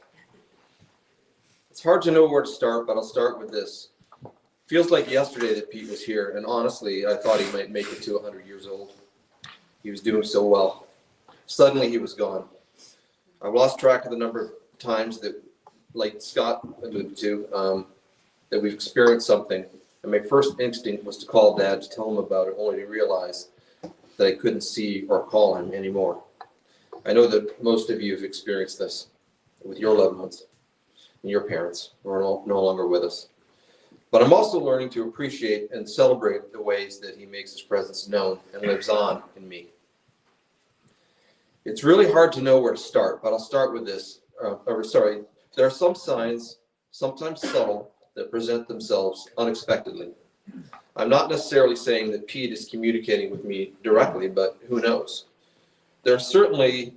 It's hard to know where to start, but I'll start with this. Feels like yesterday that Pete was here, and honestly, I thought he might make it to 100 years old. He was doing so well. Suddenly, he was gone. I've lost track of the number of times that, like Scott alluded to, that we've experienced something, and my first instinct was to call Dad to tell him about it, only to realize that I couldn't see or call him anymore. I know that most of you have experienced this with your loved ones and your parents who are no longer with us. But I'm also learning to appreciate and celebrate the ways that he makes his presence known and lives on in me. It's really hard to know where to start, but I'll start with this. There are some signs, sometimes subtle, that present themselves unexpectedly. I'm not necessarily saying that Pete is communicating with me directly, but who knows? There are certainly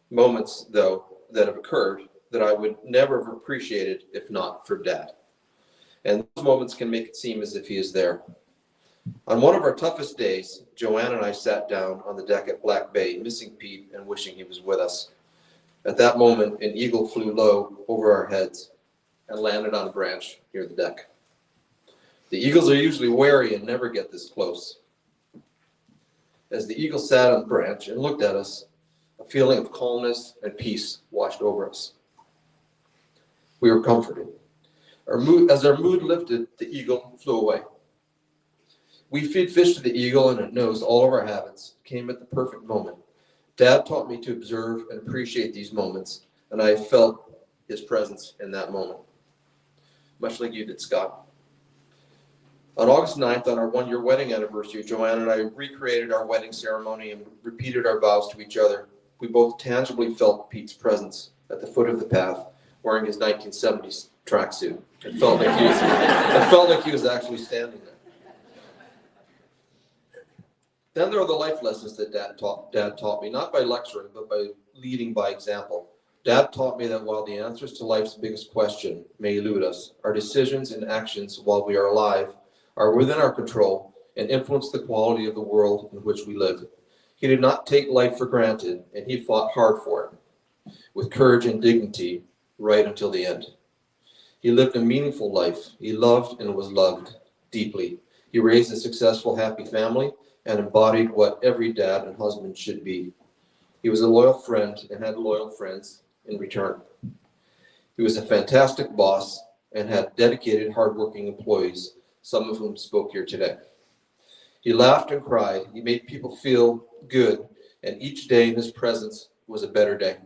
moments, though, that have occurred that I would never have appreciated if not for Dad. And those moments can make it seem as if he is there. On one of our toughest days, Joanne and I sat down on the deck at Black Bay, missing Pete and wishing he was with us. At that moment, an eagle flew low over our heads and landed on a branch near the deck. The eagles are usually wary and never get this close. As the eagle sat on the branch and looked at us, a feeling of calmness and peace washed over us. We were comforted. As our mood lifted, the eagle flew away. We feed fish to the eagle, and it knows all of our habits. It came at the perfect moment. Dad taught me to observe and appreciate these moments, and I felt his presence in that moment. much like you did, Scott. On August 9th, on our one-year wedding anniversary, Joanne and I recreated our wedding ceremony and repeated our vows to each other. We both tangibly felt Pete's presence at the foot of the path, wearing his 1970s tracksuit. It felt like he was actually standing there. Then there are the life lessons that Dad taught me, not by lecturing, but by leading by example. Dad taught me that while the answers to life's biggest question may elude us, our decisions and actions while we are alive are within our control and influence the quality of the world in which we live. He did not take life for granted, and he fought hard for it, with courage and dignity, right until the end. He lived a meaningful life. He loved and was loved deeply. He raised a successful, happy family and embodied what every dad and husband should be. He was a loyal friend and had loyal friends in return. He was a fantastic boss and had dedicated, hardworking employees, some of whom spoke here today. He laughed and cried. He made people feel good, and each day in his presence was a better day.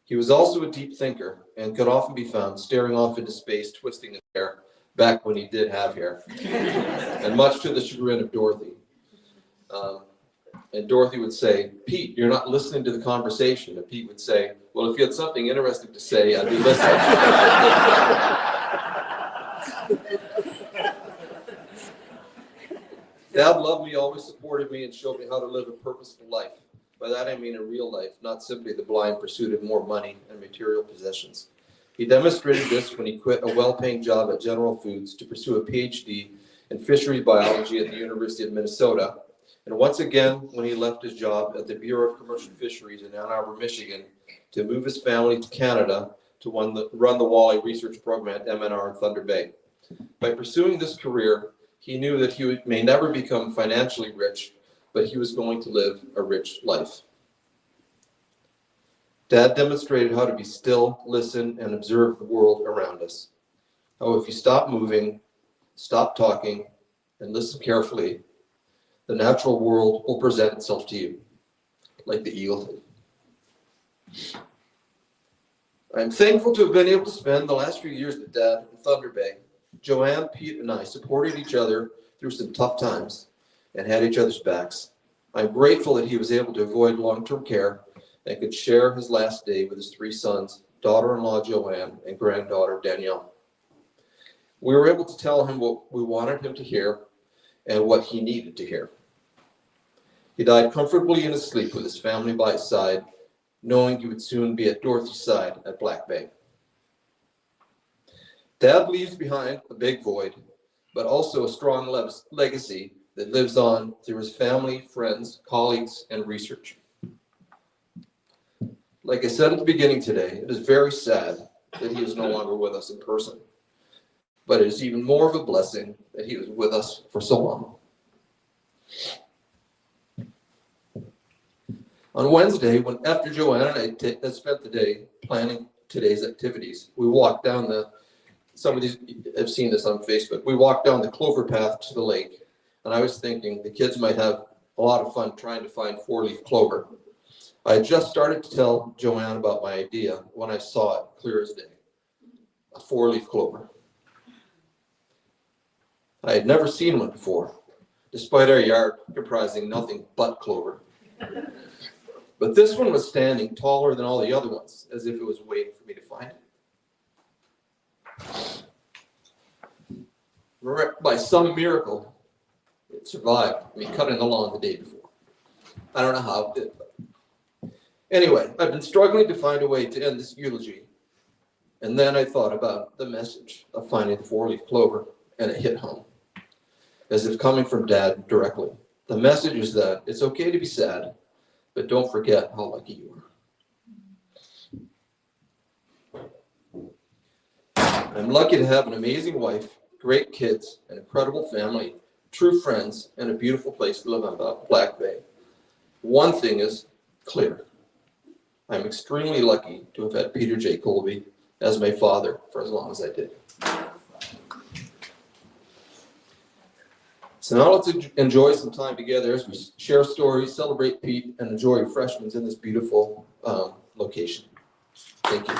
He was also a deep thinker and could often be found staring off into space, twisting his hair, back when he did have hair, and much to the chagrin of Dorothy. And Dorothy would say, "Pete, you're not listening to the conversation." And Pete would say, "Well, if you had something interesting to say, I'd be listening." Dad loved me, always supported me, and showed me how to live a purposeful life. By that I mean a real life, not simply the blind pursuit of more money and material possessions. He demonstrated this when he quit a well-paying job at General Foods to pursue a PhD in fisheries biology at the University of Minnesota, and once again when he left his job at the Bureau of Commercial Fisheries in Ann Arbor, Michigan, to move his family to Canada to run the Walleye Research Program at MNR in Thunder Bay. By pursuing this career, he knew that he may never become financially rich, but he was going to live a rich life. Dad demonstrated how to be still, listen, and observe the world around us. How if you stop moving, stop talking, and listen carefully, the natural world will present itself to you, like the eagle did. I'm thankful to have been able to spend the last few years with Dad in Thunder Bay. Joanne, Pete, and I supported each other through some tough times and had each other's backs. I'm grateful that he was able to avoid long-term care and could share his last day with his 3 sons, daughter-in-law Joanne, and granddaughter Danielle. We were able to tell him what we wanted him to hear and what he needed to hear. He died comfortably in his sleep with his family by his side, knowing he would soon be at Dorothy's side at Black Bay. Dad leaves behind a big void, but also a strong legacy that lives on through his family, friends, colleagues, and research. Like I said at the beginning today, it is very sad that he is no longer with us in person, but it is even more of a blessing that he was with us for so long. On Wednesday, after Joanne and I had spent the day planning today's activities, we walked down some of these have seen this on Facebook. We walked down the clover path to the lake, and I was thinking the kids might have a lot of fun trying to find 4-leaf clover. I had just started to tell Joanne about my idea when I saw it clear as day, a 4-leaf clover. I had never seen one before, despite our yard comprising nothing but clover. But this one was standing taller than all the other ones, as if it was waiting for me to find it. By some miracle, it survived me cutting the lawn the day before. I don't know how it did. But anyway, I've been struggling to find a way to end this eulogy. And then I thought about the message of finding the 4-leaf clover, and it hit home, as if coming from Dad directly. The message is that it's okay to be sad, but don't forget how lucky you are. I'm lucky to have an amazing wife, great kids, an incredible family, true friends, and a beautiful place to live on Black Bay. One thing is clear. I'm extremely lucky to have had Peter J. Colby as my father for as long as I did. So now let's enjoy some time together as we share stories, celebrate Pete, and enjoy refreshments in this beautiful location. Thank you.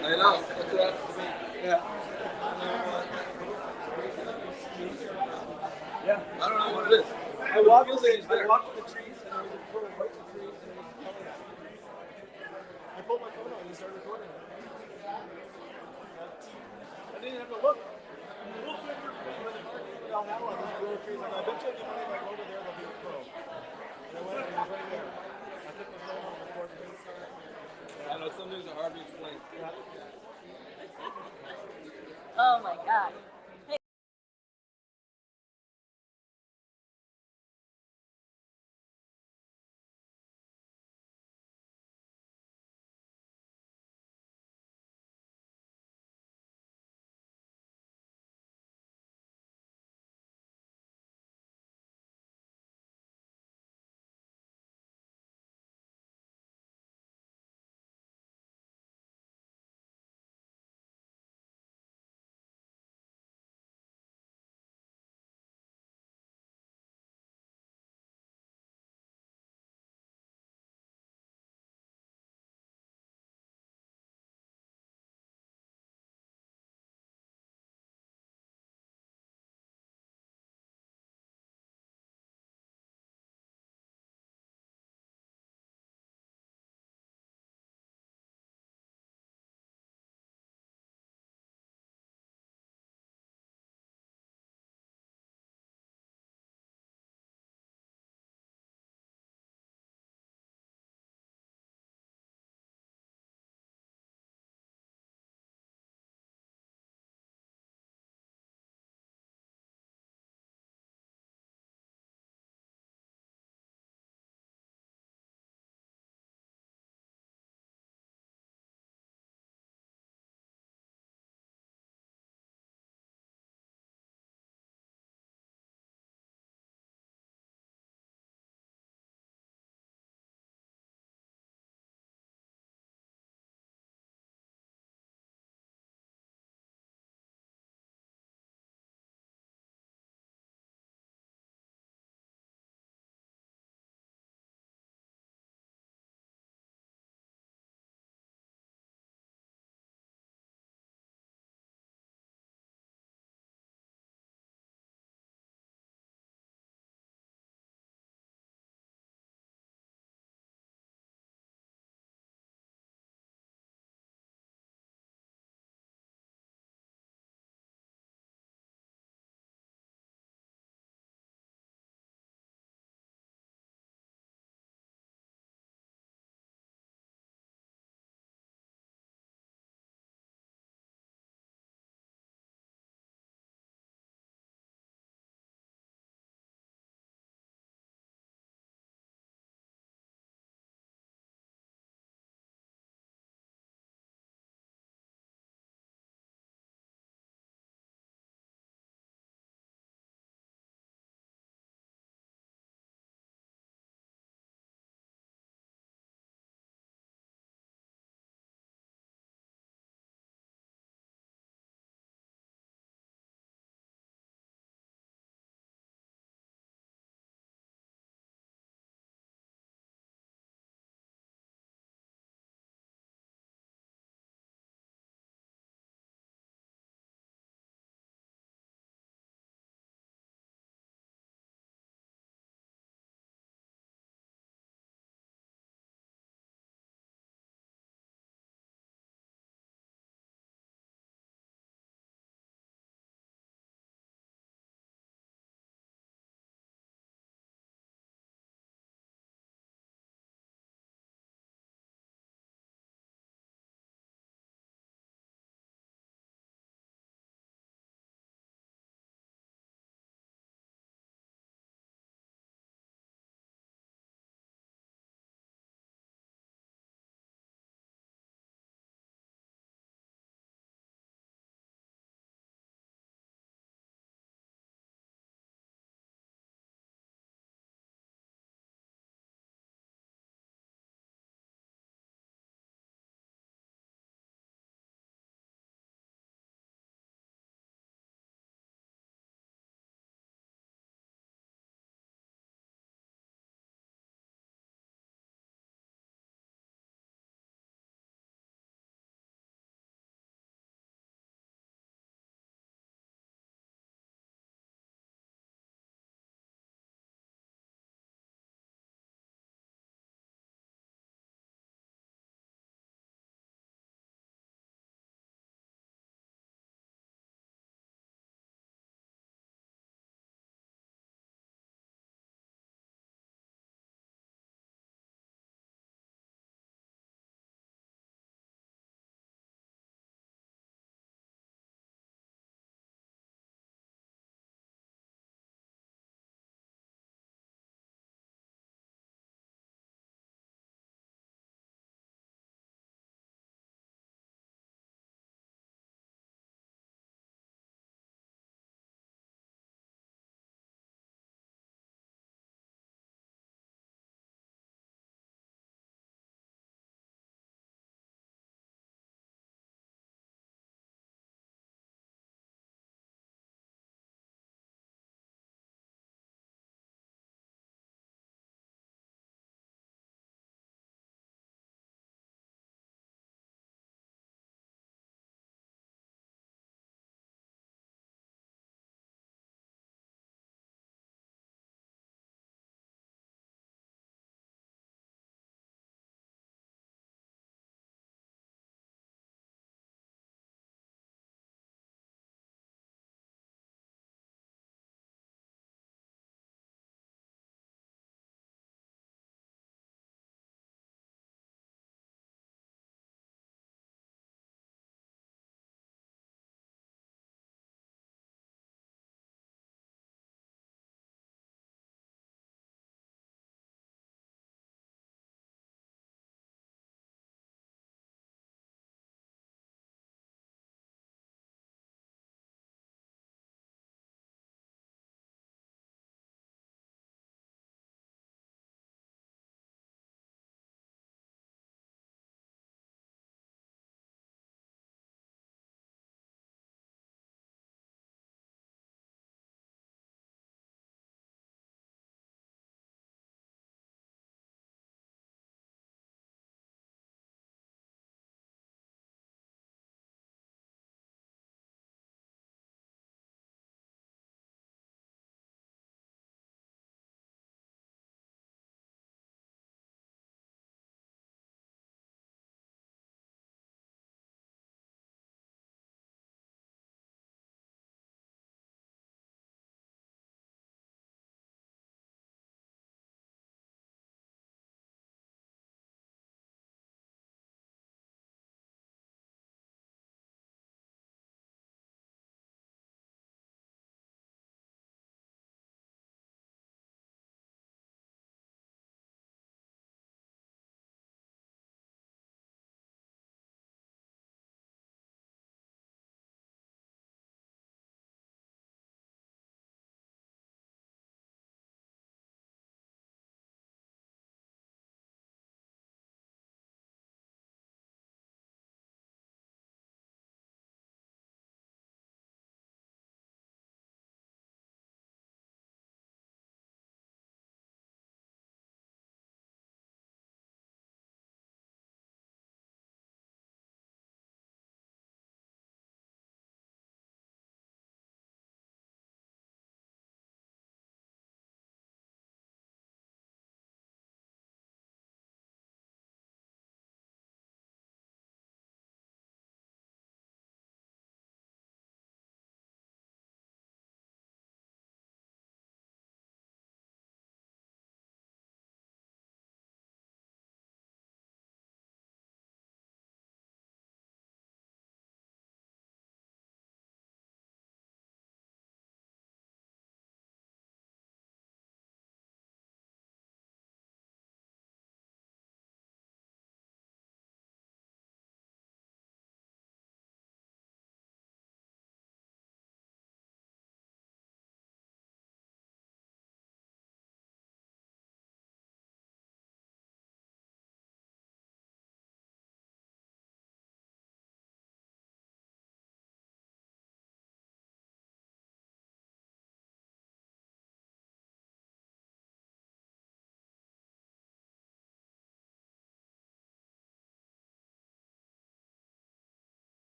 I know. That's what. Yeah. Yeah. I don't know what it is. I walked to the trees and there was a crow right in the tree and it was covered up. I pulled my phone out and started recording it. I didn't have to look. Down that one, there's little trees. Like, I bet you if I go over there, there'll be a crow. And I went and it was right there. I took my phone out and recorded it. I know some things are hard to explain. Oh my God.